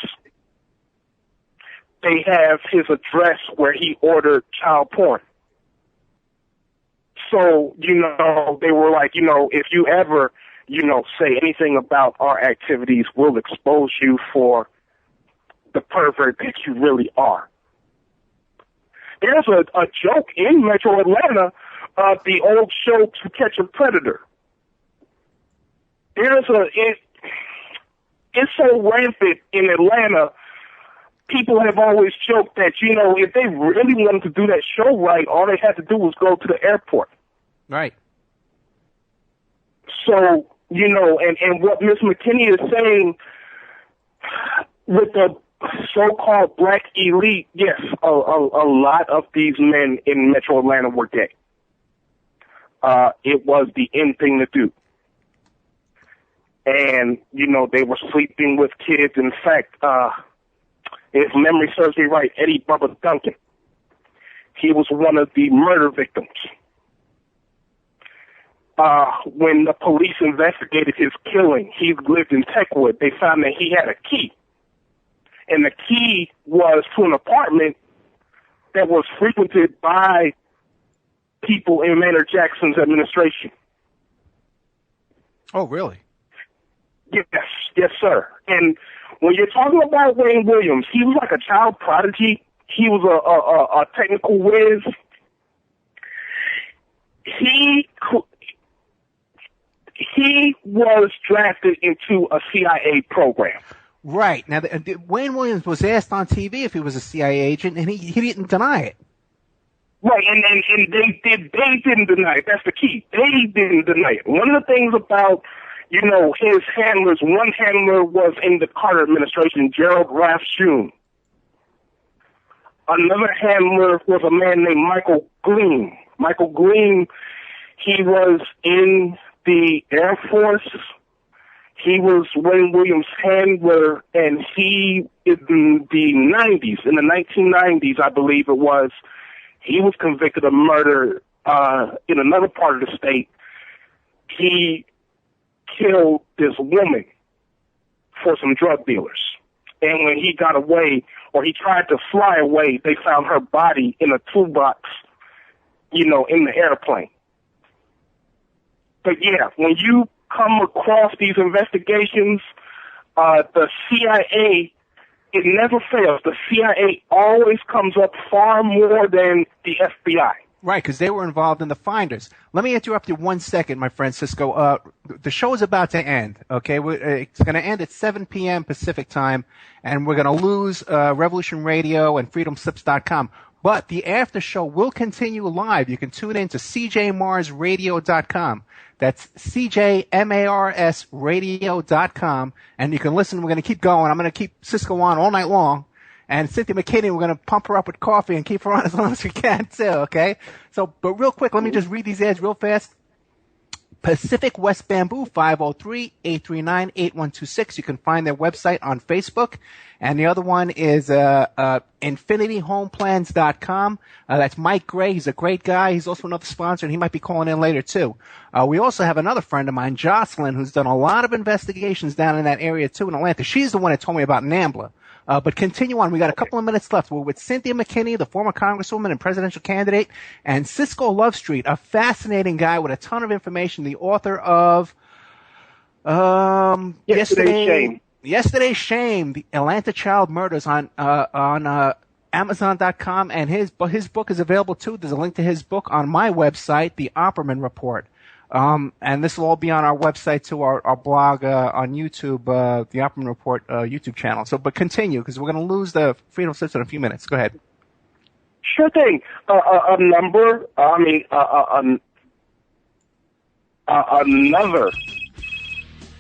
They have his address where he ordered child porn. So, you know, they were like, you know, if you ever, you know, say anything about our activities, we'll expose you for the pervert that you really are. There's a joke in Metro Atlanta of the old show To Catch a Predator. It's so rampant in Atlanta. People have always joked that, you know, if they really wanted to do that show right, all they had to do was go to the airport. Right. So, you know, and what Ms. McKinney is saying with the so-called black elite, yes, a lot of these men in Metro Atlanta were gay. It was the in thing to do. And, you know, they were sleeping with kids. In fact, if memory serves me right, Eddie Bubba Duncan, he was one of the murder victims. When the police investigated his killing, he lived in Techwood. They found that he had a key. And the key was to an apartment that was frequented by people in Maynard Jackson's administration. Oh, really? Yes, sir. And when you're talking about Wayne Williams, he was like a child prodigy. He was a technical whiz. He was drafted into a CIA program. Right. Now, Wayne Williams was asked on TV if he was a CIA agent, and he didn't deny it. Right, and they didn't deny it. That's the key. They didn't deny it. One of the things about, you know, his handlers, one handler was in the Carter administration, Gerald Rathjun. Another handler was a man named Michael Gleam. Michael Gleam, he was in the Air Force. He was Wayne Williams' handler, and he, in the 90s, in the 1990s, I believe it was, he was convicted of murder in another part of the state. He killed this woman for some drug dealers. And when he got away, or he tried to fly away, they found her body in a toolbox, you know, in the airplane. But yeah, when you come across these investigations, the CIA, it never fails. The CIA always comes up far more than the FBI. Right, because they were involved in the finders. Let me interrupt you 1 second, my friend Cisco. The show is about to end, okay? It's going to end at 7 p.m. Pacific time, and we're going to lose Revolution Radio and FreedomSlips.com. But the after show will continue live. You can tune in to cjmarsradio.com. That's cjmarsradio.com, and you can listen. We're going to keep going. I'm going to keep Cisco on all night long. And Cynthia Mckinney, we're going to pump her up with coffee and keep her on as long as we can, too, okay? So, but real quick, let me just read these ads real fast. Pacific West Bamboo, 503-839-8126. You can find their website on Facebook. And the other one is infinityhomeplans.com. That's Mike Gray. He's a great guy. He's also another sponsor, and he might be calling in later, too. We also have another friend of mine, Jocelyn, who's done a lot of investigations down in that area, too, in Atlanta. She's the one that told me about NAMBLA. But continue on. We got a couple of minutes left. We're with Cynthia Mckinney, the former Congresswoman and Presidential candidate, and Cisco Lovestreet, a fascinating guy with a ton of information, the author of Yesterday's Shame. Yesterday's Shame, the Atlanta child murders on Amazon.com, and his book is available too. There's a link to his book on my website, the Opperman Report. And this will all be on our website too, our blog on YouTube, the Opperman Report YouTube channel. So, but continue, because we're going to lose the freedom slips in a few minutes. Go ahead. Sure thing. Another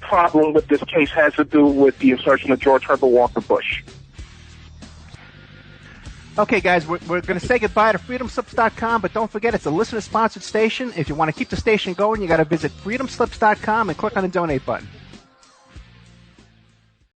problem with this case has to do with the insertion of George Herbert Walker Bush. Okay, guys, we're going to say goodbye to freedomslips.com, but don't forget it's a listener-sponsored station. If you want to keep the station going, you got to visit freedomslips.com and click on the donate button.